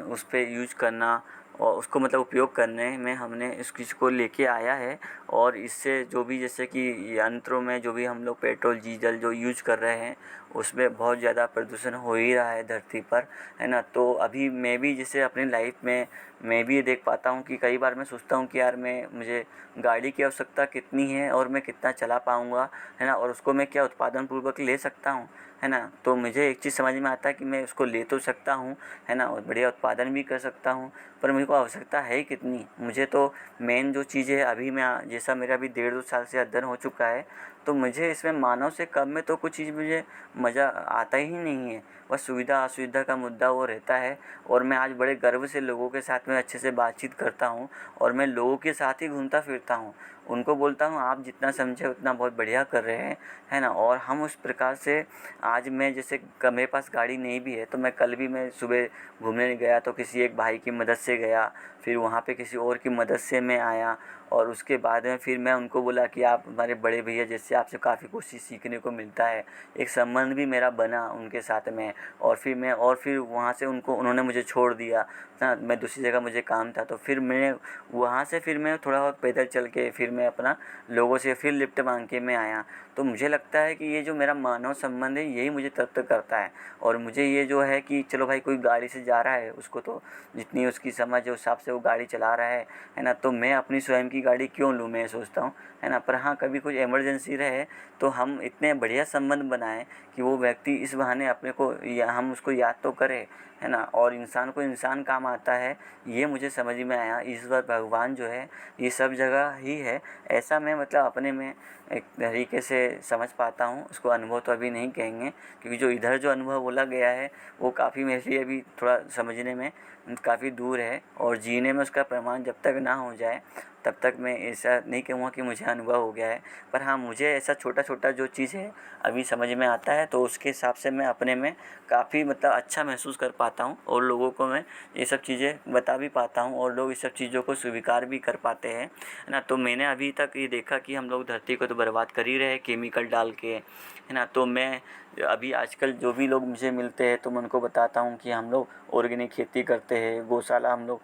उस पे यूज करना और उसको मतलब उपयोग करने में हमने इस चीज़ को लेके आया है। और इससे जो भी जैसे कि यंत्रों में जो भी हम लोग पेट्रोल डीजल जो यूज कर रहे हैं उसमें बहुत ज़्यादा प्रदूषण हो ही रहा है धरती पर, है ना। तो अभी मैं भी जैसे अपनी लाइफ में मैं भी ये देख पाता हूँ कि कई बार मैं सोचता हूँ कि यार मुझे गाड़ी की आवश्यकता कितनी है और मैं कितना चला पाऊँगा, है ना, और उसको मैं क्या उत्पादन पूर्वक ले सकता हूँ, है ना। तो मुझे एक चीज़ समझ में आता है कि मैं उसको ले तो सकता हूँ, है ना, और बढ़िया उत्पादन भी कर सकता हूँ, पर मेरे को आवश्यकता है कितनी। मुझे तो मेन जो चीज़ है, अभी मैं जैसा मेरा अभी 1.5-2 साल से अध्ययन हो चुका है, तो मुझे इसमें मानव से कम में तो कुछ चीज़ मुझे मज़ा आता ही नहीं है। बस सुविधा असुविधा का मुद्दा वो रहता है। और मैं आज बड़े गर्व से लोगों के साथ में अच्छे से बातचीत करता हूँ, और मैं लोगों के साथ ही घूमता फिरता हूँ, उनको बोलता हूँ आप जितना समझे उतना बहुत बढ़िया कर रहे हैं, है ना। और हम उस प्रकार से आज मैं जैसे मेरे पास गाड़ी नहीं भी है, तो मैं कल भी मैं सुबह घूमने गया तो किसी एक भाई की मदद से गया, फिर वहाँ पे किसी और की मदद से मैं आया, और उसके बाद में फिर मैं उनको बोला कि आप हमारे बड़े भैया जैसे, आपसे काफ़ी कुछ सीखने को मिलता है। एक संबंध भी मेरा बना उनके साथ में। और फिर वहाँ से उन्होंने मुझे छोड़ दिया ना, मैं दूसरी जगह मुझे काम था, तो फिर मैं वहाँ से फिर मैं थोड़ा बहुत पैदल चल के फिर मैं अपना लोगों से फिर लिफ्ट मांग के मैं आया। तो मुझे लगता है कि ये जो मेरा मानव संबंध है यही मुझे तृप्त करता है। और मुझे ये जो है कि चलो भाई कोई गाड़ी से जा रहा है, उसको तो जितनी उसकी समझ है उस हिसाब से वो गाड़ी चला रहा है ना, तो मैं अपनी स्वयं की गाड़ी क्यों लूँ, मैं सोचता हूँ, है ना। पर हाँ, कभी कुछ इमरजेंसी रहे तो हम इतने बढ़िया संबंध बनाएं कि वो व्यक्ति इस बहाने अपने को या हम उसको याद तो करें, है ना। और इंसान को इंसान काम आता है, ये मुझे समझ में आया। ईश्वर भगवान जो है ये सब जगह ही है, ऐसा मैं मतलब अपने में एक तरीके से समझ पाता हूँ। उसको अनुभव तो अभी नहीं कहेंगे, क्योंकि जो इधर जो अनुभव बोला गया है वो काफ़ी मेरे लिए अभी थोड़ा समझने में काफ़ी दूर है, और जीने में उसका प्रमाण जब तक ना हो जाए तब तक मैं ऐसा नहीं कहूँगा कि मुझे अनुभव हो गया है। पर हाँ, मुझे ऐसा छोटा छोटा जो चीज़ है अभी समझ में आता है, तो उसके हिसाब से मैं अपने में काफ़ी मतलब अच्छा महसूस कर पाता हूँ, और लोगों को मैं ये सब चीज़ें बता भी पाता हूँ, और लोग इस सब चीज़ों को स्वीकार भी कर पाते हैं, है ना। तो मैंने अभी तक ये देखा कि हम लोग धरती को तो बर्बाद कर ही रहे हैं केमिकल डाल के, है ना। तो मैं अभी आजकल जो भी लोग मुझे मिलते हैं तो मैं उनको बताता हूँ कि हम लोग ऑर्गेनिक खेती करते हैं, गौशाला हम लोग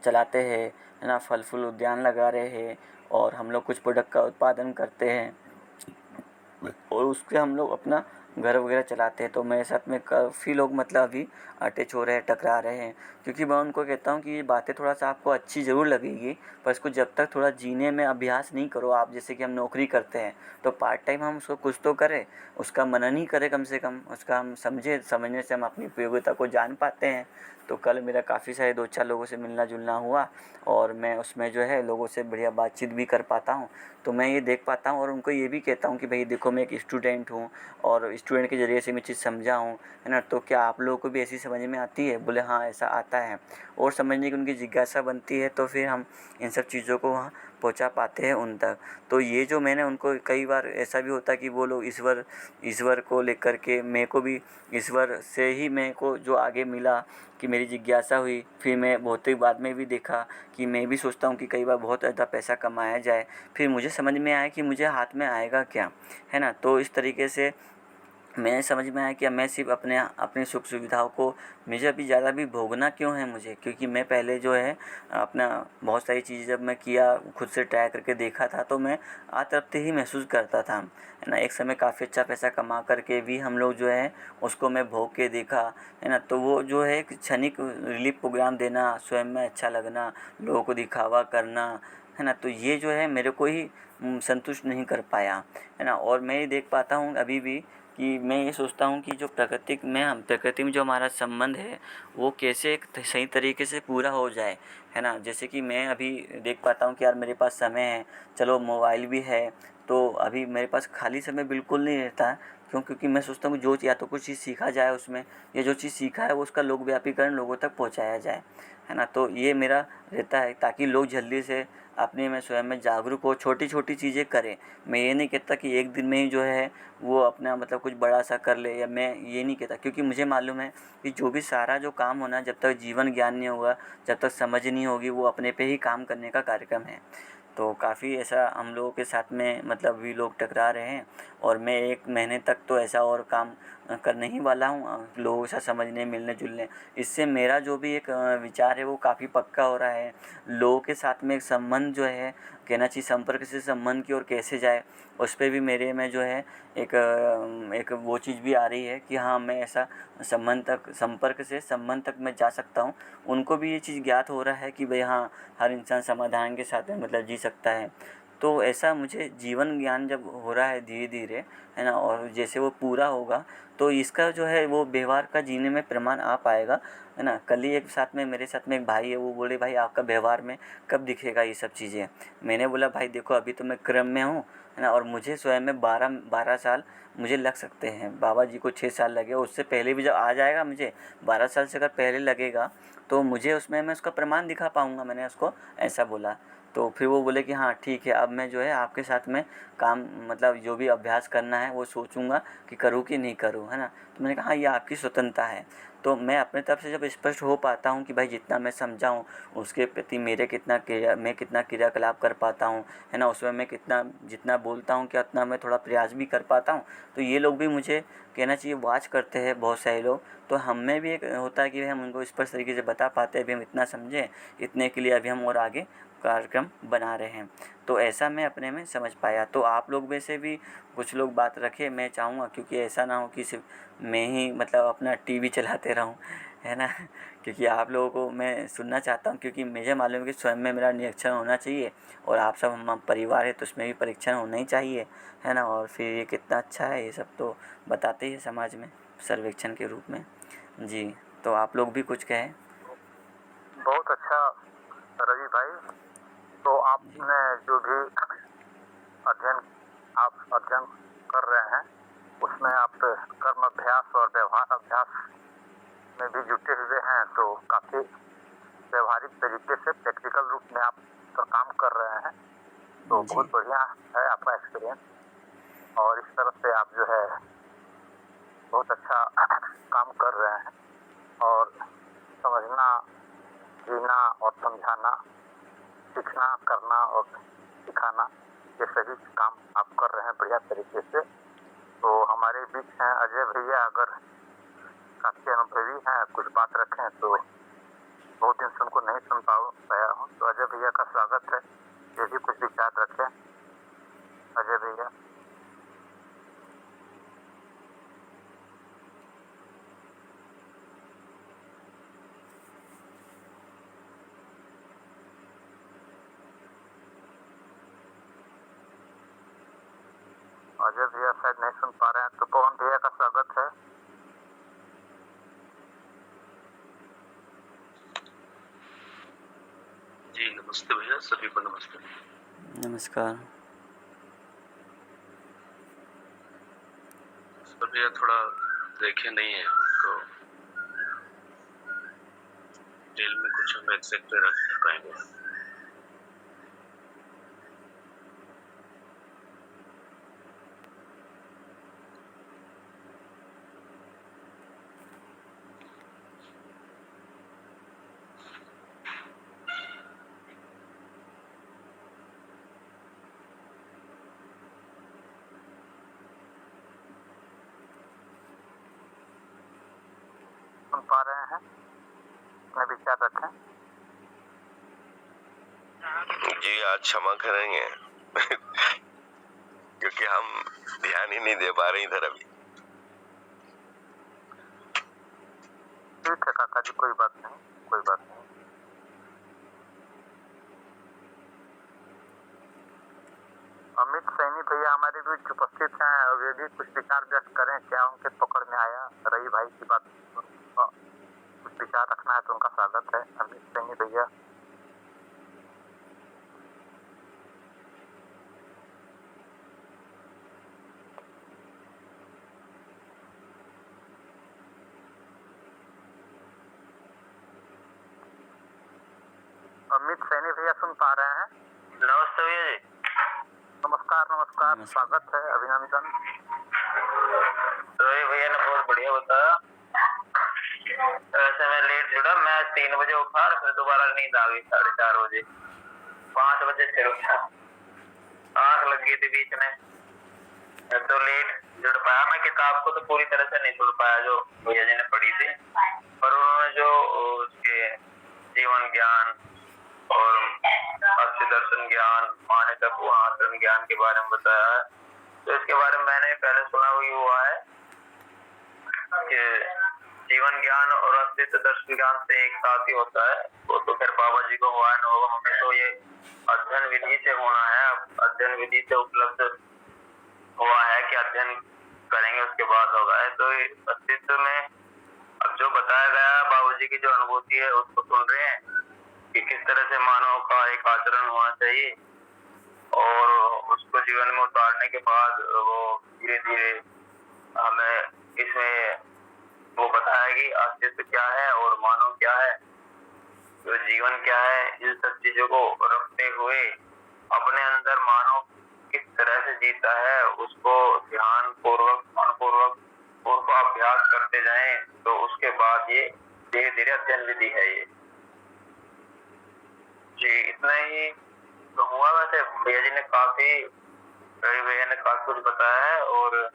चलाते हैं, है ना, फल फूल उद्यान लगा रहे हैं, और हम लोग कुछ प्रोडक्ट का उत्पादन करते हैं, और उससे हम लोग अपना घर वगैरह चलाते हैं। तो मेरे साथ में काफ़ी लोग मतलब अभी अटैच हो रहे हैं, टकरा रहे हैं, क्योंकि मैं उनको कहता हूँ कि ये बातें थोड़ा सा आपको अच्छी ज़रूर लगेगी, पर इसको जब तक थोड़ा जीने में अभ्यास नहीं करो आप, जैसे कि हम नौकरी करते हैं तो पार्ट टाइम हम उसको कुछ तो करें, उसका मनन ही करें, कम से कम उसका हम समझने से हम अपनी उपयोगिता को जान पाते हैं। तो कल मेरा काफ़ी सारे 2-4 लोगों से मिलना जुलना हुआ, और मैं उसमें जो है लोगों से बढ़िया बातचीत भी कर पाता हूँ। तो मैं ये देख पाता हूँ और उनको ये भी कहता हूँ कि भाई देखो, मैं एक स्टूडेंट हूँ, और स्टूडेंट के ज़रिए से मैं चीज़ समझा हूँ, है ना। तो क्या आप लोगों को भी ऐसी समझ में आती है? बोले हाँ, ऐसा आता है। और समझने की उनकी जिज्ञासा बनती है, तो फिर हम इन सब चीज़ों को वहाँ पहुंचा पाते हैं उन तक। तो ये जो मैंने उनको, कई बार ऐसा भी होता है कि वो लोग ईश्वर को लेकर के, मेरे को भी ईश्वर से ही मेरे को जो आगे मिला कि मेरी जिज्ञासा हुई। फिर मैं बहुत ही बाद में भी देखा कि मैं भी सोचता हूँ कि कई बार बहुत ज़्यादा पैसा कमाया जाए, फिर मुझे समझ में आया कि मुझे हाथ में आएगा क्या, है ना। तो इस तरीके से मैंने समझ में आया कि मैं सिर्फ अपने सुख सुविधाओं को, मुझे अभी ज़्यादा भी भोगना क्यों है मुझे, क्योंकि मैं पहले जो है अपना बहुत सारी चीज़ें जब मैं किया, खुद से ट्राई करके देखा था, तो मैं आतृप्ति ही महसूस करता था, है ना। एक समय काफ़ी अच्छा पैसा कमा करके भी हम लोग जो है उसको मैं भोग के देखा, है ना। तो वो जो है एक क्षणिक रिलीफ प्रोग्राम देना, स्वयं में अच्छा लगना, लोगों को दिखावा करना, है ना। तो ये जो है मेरे को ही संतुष्ट नहीं कर पाया, है ना। और मैं ये देख पाता हूँ अभी भी कि मैं ये सोचता हूँ कि जो प्रकृति में जो हमारा संबंध है वो कैसे एक सही तरीके से पूरा हो जाए, है ना। जैसे कि मैं अभी देख पाता हूँ कि यार मेरे पास समय है, चलो मोबाइल भी है, तो अभी मेरे पास खाली समय बिल्कुल नहीं रहता है। क्योंकि मैं सोचता हूँ कि जो या तो कुछ चीज़ सीखा जाए उसमें, या जो चीज़ सीखा है वो उसका लोक व्यापीकरण लोगों तक पहुँचाया जाए, है ना। तो ये मेरा रहता है ताकि लोग जल्दी से अपने में स्वयं में जागरूक हो, छोटी छोटी चीज़ें करें। मैं ये नहीं कहता कि एक दिन में ही जो है वो अपना मतलब कुछ बड़ा सा कर ले, या मैं ये नहीं कहता, क्योंकि मुझे मालूम है कि जो भी सारा जो काम होना, जब तक जीवन ज्ञान नहीं होगा, जब तक समझ नहीं होगी, वो अपने पे ही काम करने का कार्यक्रम है। तो काफ़ी ऐसा हम लोगों के साथ में मतलब भी लोग टकरा रहे हैं, और मैं 1 महीने तक तो ऐसा और काम करने ही वाला हूँ, लोगों से समझने, मिलने जुलने। इससे मेरा जो भी एक विचार है वो काफ़ी पक्का हो रहा है। लोगों के साथ में एक संबंध जो है, कहना चाहिए संपर्क से संबंध की ओर कैसे जाए, उस पे भी मेरे में जो है एक वो चीज़ भी आ रही है कि हाँ, मैं ऐसा संपर्क से संबंध तक मैं जा सकता हूँ। उनको भी ये चीज़ ज्ञात हो रहा है कि भाई हाँ, हर इंसान समाधान के साथ में मतलब जी सकता है। तो ऐसा मुझे जीवन ज्ञान जब हो रहा है धीरे धीरे, है ना, और जैसे वो पूरा होगा तो इसका जो है वो व्यवहार का जीने में प्रमाण आ पाएगा, है ना। कल ही एक साथ में मेरे साथ में एक भाई है, वो बोले भाई आपका व्यवहार में कब दिखेगा ये सब चीज़ें। मैंने बोला भाई देखो अभी तो मैं क्रम में हूँ, है ना, और मुझे स्वयं में 12 साल मुझे लग सकते हैं। बाबा जी को 6 साल लगे, उससे पहले भी जब आ जाएगा मुझे 12 साल से अगर पहले लगेगा तो मुझे उसमें मैं उसका प्रमाण दिखा पाऊँगा, मैंने उसको ऐसा बोला। तो फिर वो बोले कि हाँ ठीक है, अब मैं जो है आपके साथ में काम मतलब जो भी अभ्यास करना है वो सोचूंगा कि करूँ कि नहीं करूँ, है ना। तो मैंने कहा हाँ, ये आपकी स्वतंत्रता है। तो मैं अपने तरफ से जब स्पष्ट हो पाता हूँ कि भाई जितना मैं समझा हूँ उसके प्रति मैं कितना क्रियाकलाप कर पाता हूँ, है ना, उसमें मैं जितना बोलता हूँ कि उतना मैं थोड़ा प्रयास भी कर पाता हूँ, तो ये लोग भी मुझे कहना चाहिए वॉच करते हैं बहुत सारे लोग। तो हम में भी एक होता है कि हम उनको स्पष्ट तरीके से बता पाते हैं अभी हम इतना समझे, इतने के लिए अभी हम और आगे कार्यक्रम बना रहे हैं। तो ऐसा मैं अपने में समझ पाया। तो आप लोग में से भी कुछ लोग बात रखें, मैं चाहूँगा, क्योंकि ऐसा ना हो कि सिर्फ मैं ही मतलब अपना टीवी चलाते रहूँ, है ना। क्योंकि आप लोगों को मैं सुनना चाहता हूँ, क्योंकि मुझे मालूम है कि स्वयं में मेरा निरीक्षण होना चाहिए, और आप सब हम परिवार है तो उसमें भी परीक्षण होना ही चाहिए, है ना। और फिर ये कितना अच्छा है ये सब तो बताते ही है समाज में सर्वेक्षण के रूप में। जी, तो आप लोग भी कुछ कहें। बहुत अच्छा रवि भाई। तो जी आपने जो भी अध्ययन अध्ययन कर रहे हैं उसमें आप कर्म अभ्यास और व्यवहार अभ्यास में भी जुटे हुए हैं, तो काफी व्यवहारिक तरीके से प्रैक्टिकल रूप में आप तो काम कर रहे हैं, तो जी बहुत बढ़िया है आपका एक्सपीरियंस। और इस तरफ से आप जो है बहुत अच्छा काम कर रहे हैं, और समझना, जीना और समझाना, सीखना, करना और सिखाना, ये सभी काम आप कर रहे हैं बढ़िया तरीके से। तो हमारे बीच हैं अजय भैया, अगर काफी अनुभवी हैं, कुछ बात रखें तो बहुत दिन से उनको नहीं सुन पाया हूँ, तो अजय भैया का स्वागत है, ये भी कुछ विचार रखें। अजय भैया। अजय भैया शायद नहीं सुन पा रहे हैं, तो पवन भैया का स्वागत है। जी नमस्ते भैया, सभी को नमस्ते। नमस्कार। सर भैया थोड़ा देखे नहीं है तो डिटेल में कुछ हम एक्सेप्ट रख पाएंगे। पा रहे हैं, अपने विचार रखें। जी आज क्षमा करेंगे क्योंकि हम ध्यान ही नहीं दे पा रहे इधर अभी। ठीक है काका जी, कोई बात नहीं, कोई बात नहीं। अमित सैनी भैया हमारे बीच उपस्थित हैं और ये भी कुछ विचार व्यक्त करें, क्या उनके पकड़ में आया रवि भाई की बात, कुछ विचार रखना है तो उनका स्वागत है। अमित सैनी भैया। अमित सैनी भैया सुन पा रहे हैं? नमस्ते भैया जी। नमस्कार नमस्कार, स्वागत है, अभिनंदन। रवि भैया ने बहुत बढ़िया बताया। वैसे मैं लेट जुड़ा, मैं 3 बजे उठा, फिर दोबारा नींद आ गई 4:30 बजे, 5 बजे फिर उठा, आंख लग गई थी बीच में, तो लेट जुड़ पाया। मैं किताब को तो पूरी तरह से नहीं जुड़ पाया जो भैया जी ने पढ़ी थी, पर उन्होंने जो उसके जीवन ज्ञान और अस्थि दर्शन ज्ञान, मान्यता आचरण ज्ञान के बारे में बताया है। तो इसके बारे में मैंने पहले सुना हुआ है कि जीवन ज्ञान और अस्तित्व दर्शन ज्ञान से एक साथ ही होता है। वो तो फिर बाबा जी को हुआ है न होगा, हमें तो ये अध्ययन विधि से होना है। अध्ययन विधि से उपलब्ध हुआ है कि अध्ययन करेंगे उसके बाद होगा है। तो अस्तित्व में अब जो बताया गया बाबूजी की जो अनुभूति है उसको सुन रहे हैं कि किस तरह से मानव का एक आचरण होना चाहिए और उसको जीवन में उतारने के बाद वो धीरे धीरे हमें इसमें वो बताया कि अस्तित्व क्या है और मानव क्या है, तो जीवन क्या है। इन सब चीजों को रखते हुए अपने अंदर मानव किस तरह से जीता है उसको ध्यान पूर्वक मनपूर्वक उसको अभ्यास करते जाएं, तो उसके बाद ये धीरे धीरे अध्ययन विधि है ये जी। इतना ही तो हुआ। वैसे भैया जी ने रवि भैया ने काफी कुछ बताया है और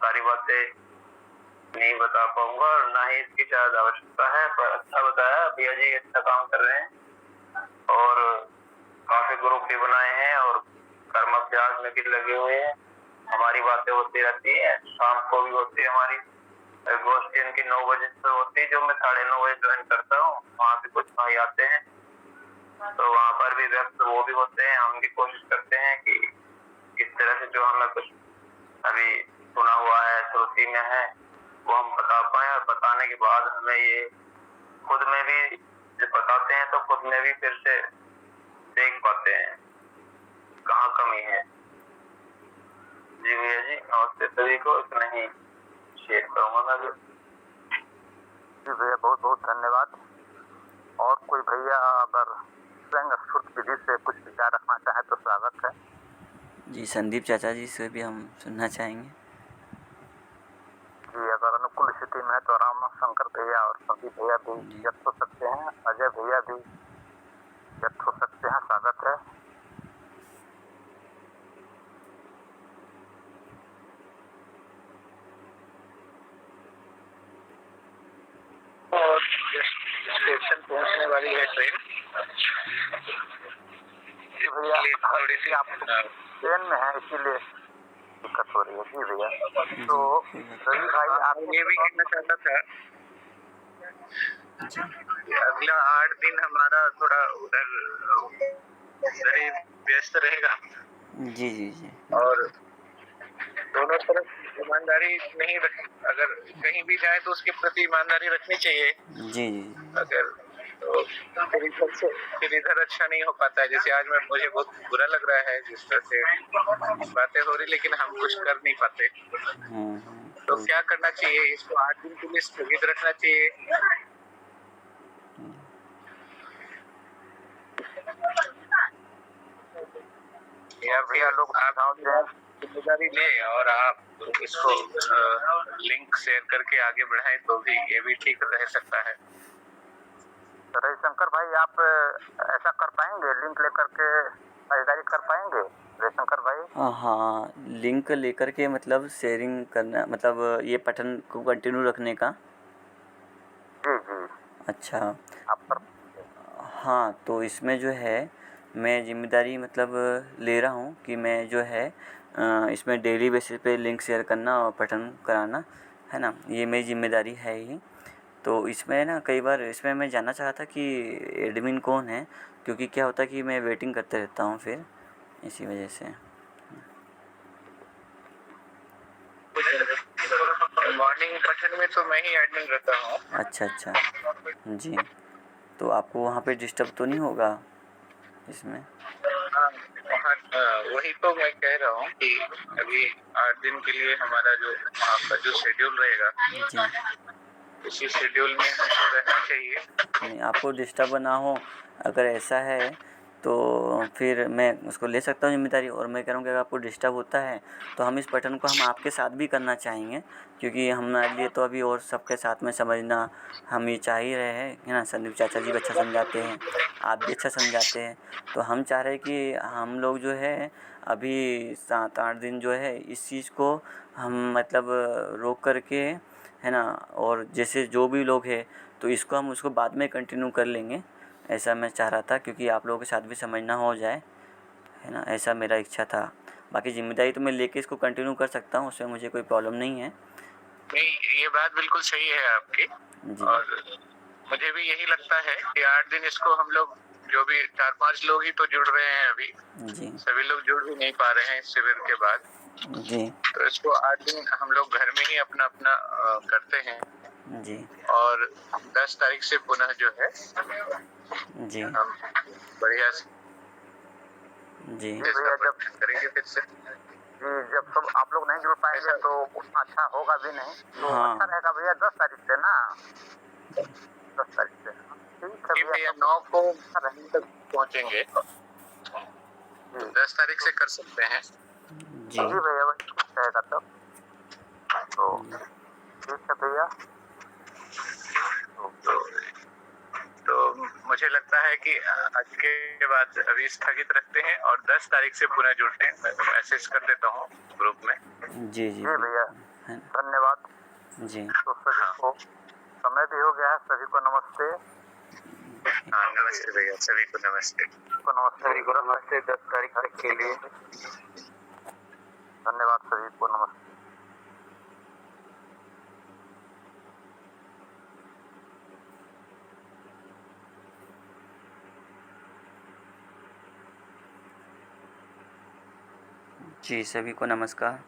सारी बातें नहीं बता पाऊंगा और ना ही इसकी शायद आवश्यकता है, पर अच्छा बताया भैया जी, अच्छा काम कर रहे हैं और काफी ग्रुप भी बनाए हैं और कर्म अभ्यास में भी लगे हुए हैं। हमारी बातें होती रहती है, शाम को भी होती है हमारी गोष्ठी, इनकी 9 बजे से होती है, जो मैं 9:30 बजे ज्वाइन करता हूँ। वहाँ भी कुछ भाई आते हैं तो वहाँ पर भी व्यक्त वो भी होते हैं। हम भी कोशिश करते हैं कि किस तरह से जो हमें कुछ अभी सुना हुआ है, श्रुति में है, वो हम बता पाए और बताने के बाद हमें ये खुद में भी जब बताते हैं तो खुद में भी फिर से देख पाते हैं कहाँ कमी है। जी भैया जी नमस्ते सभी को, इतना ही शेयर करूंगा मैं भी। जी भैया बहुत बहुत धन्यवाद। और कोई भैया अगर स्वयं स्फूर्त विधि से कुछ विचार रखना चाहे तो स्वागत है। जी संदीप चाचा जी से भी हम सुनना चाहेंगे। जी अगर अनुकूल स्थिति में है तो राम शंकर भैया और संदीप भैया भी व्यक्त हो सकते हैं, अजय भैया भी व्यक्त हो सकते हैं, स्वागत है। और स्टेशन पहुंचने वाली है ट्रेन। जी भैया थोड़ी सी आप ट्रेन में है इसीलिए दिक्कत हो रही है। जी भैया तो रवि भाई आप ये भी कहना चाहता था अगला 8 दिन हमारा थोड़ा उधर ही व्यस्त रहेगा। जी जी जी। और दोनों तरफ ईमानदारी नहीं रख, अगर कहीं भी जाए तो उसके प्रति ईमानदारी रखनी चाहिए। जी जी। अगर तो फिर इधर अच्छा नहीं हो पाता है। जैसे आज मुझे बहुत बुरा लग रहा है जिस तरह से बातें हो रही, लेकिन हम कुछ कर नहीं पाते। तो क्या करना चाहिए, इसको 8 दिन के लिए स्थगित रखना चाहिए या भैया लोग आप जिम्मेदारी ले और आप इसको लिंक शेयर करके आगे बढ़ाएं तो भी ये भी ठीक रह सकता है। रविशंकर भाई आप ऐसा कर पाएंगे, लिंक लेकर के साझेदारी कर पाएंगे रविशंकर भाई? हाँ लिंक लेकर के मतलब शेयरिंग करना, मतलब ये पठन को कंटिन्यू रखने का। जी अच्छा। आप कर। हाँ, तो इसमें जो है मैं ज़िम्मेदारी मतलब ले रहा हूँ कि मैं जो है इसमें डेली बेसिस पे लिंक शेयर करना और पठन कराना, है ना, ये मेरी ज़िम्मेदारी है ही। तो इसमें ना कई बार इसमें मैं जानना चाहा था कि एडमिन कौन है, क्योंकि क्या होता है कि मैं वेटिंग करते रहता हूँ फिर इसी वजह से। मॉर्निंग पठन में तो मैं ही एडमिन रहता हूँ। अच्छा अच्छा जी। तो आपको वहाँ पे डिस्टर्ब तो नहीं होगा इसमें? हाँ, वहाँ वही तो मैं कह रहा हूँ कि अभी 8 दिन के लिए हमारा जो आपका जो शेड्यूल रहेगा, जी। उसी शेड्यूल में हमको रहना चाहिए। नहीं, आपको डिस्टर्ब ना हो, अगर ऐसा है तो फिर मैं उसको ले सकता हूँ ज़िम्मेदारी। और मैं कह रहा हूँ कि अगर आपको डिस्टर्ब होता है तो हम इस पठन को हम आपके साथ भी करना चाहेंगे, क्योंकि हमारे लिए तो अभी और सबके साथ में समझना हम ये चाह ही रहे हैं, है ना। संदीप चाचा जी भी अच्छा समझाते हैं, आप भी अच्छा समझाते हैं, तो हम चाह रहे हैं कि हम लोग जो है अभी 7-8 दिन जो है इस चीज़ को हम मतलब रोक करके, है ना, और जैसे जो भी लोग हैं तो इसको हम उसको बाद में कंटिन्यू कर लेंगे, ऐसा मैं चाह रहा था, क्योंकि आप लोगों के साथ भी समझना हो जाए, है ना, ऐसा मेरा इच्छा था। बाकी ज़िम्मेदारी तो मैं लेके इसको कंटिन्यू कर सकता हूँ, उसमें मुझे कोई प्रॉब्लम नहीं है। नहीं, ये बात बिल्कुल सही है आपकी। जी और मुझे भी यही लगता है कि 8 दिन इसको हम लोग जो भी 4-5 लोग ही तो जुड़ रहे हैं अभी, जी सभी लोग जुड़ भी नहीं पा रहे हैं इस शिविर के बाद। जी तो इसको 8 दिन हम लोग घर में ही अपना अपना करते हैं। जी और 10 तारीख से पुनः जो है जी हम बढ़िया से जी भैया जब करेंगे फिर से। जी जब सब आप लोग नहीं जुड़ पाएंगे तो उतना अच्छा होगा भी नहीं, तो हाँ। अच्छा रहेगा भैया 10 तारीख से ना, 10 तारीख से। ठीक है जी भैया, भैया 9 को हम तक पहुँचेंगे, जी 10 तारीख से कर सकते हैं। जी जी भैया वही ठीक रहेगा तब। तो ठीक है भैया। तो तो मुझे लगता है कि आज के बाद अभी स्थगित रखते हैं और 10 तारीख से पुनः जुड़ते हैं। मैं मैसेज कर देता हूँ ग्रुप में। जी जी भैया है धन्यवाद। जी तो सभी को समय भी हो गया है, सभी को नमस्ते। हाँ, नमस्ते भैया, सभी को नमस्ते। को नमस्ते 10 तारीख तक के लिए धन्यवाद, सभी को नमस्ते। जी, सभी को नमस्कार।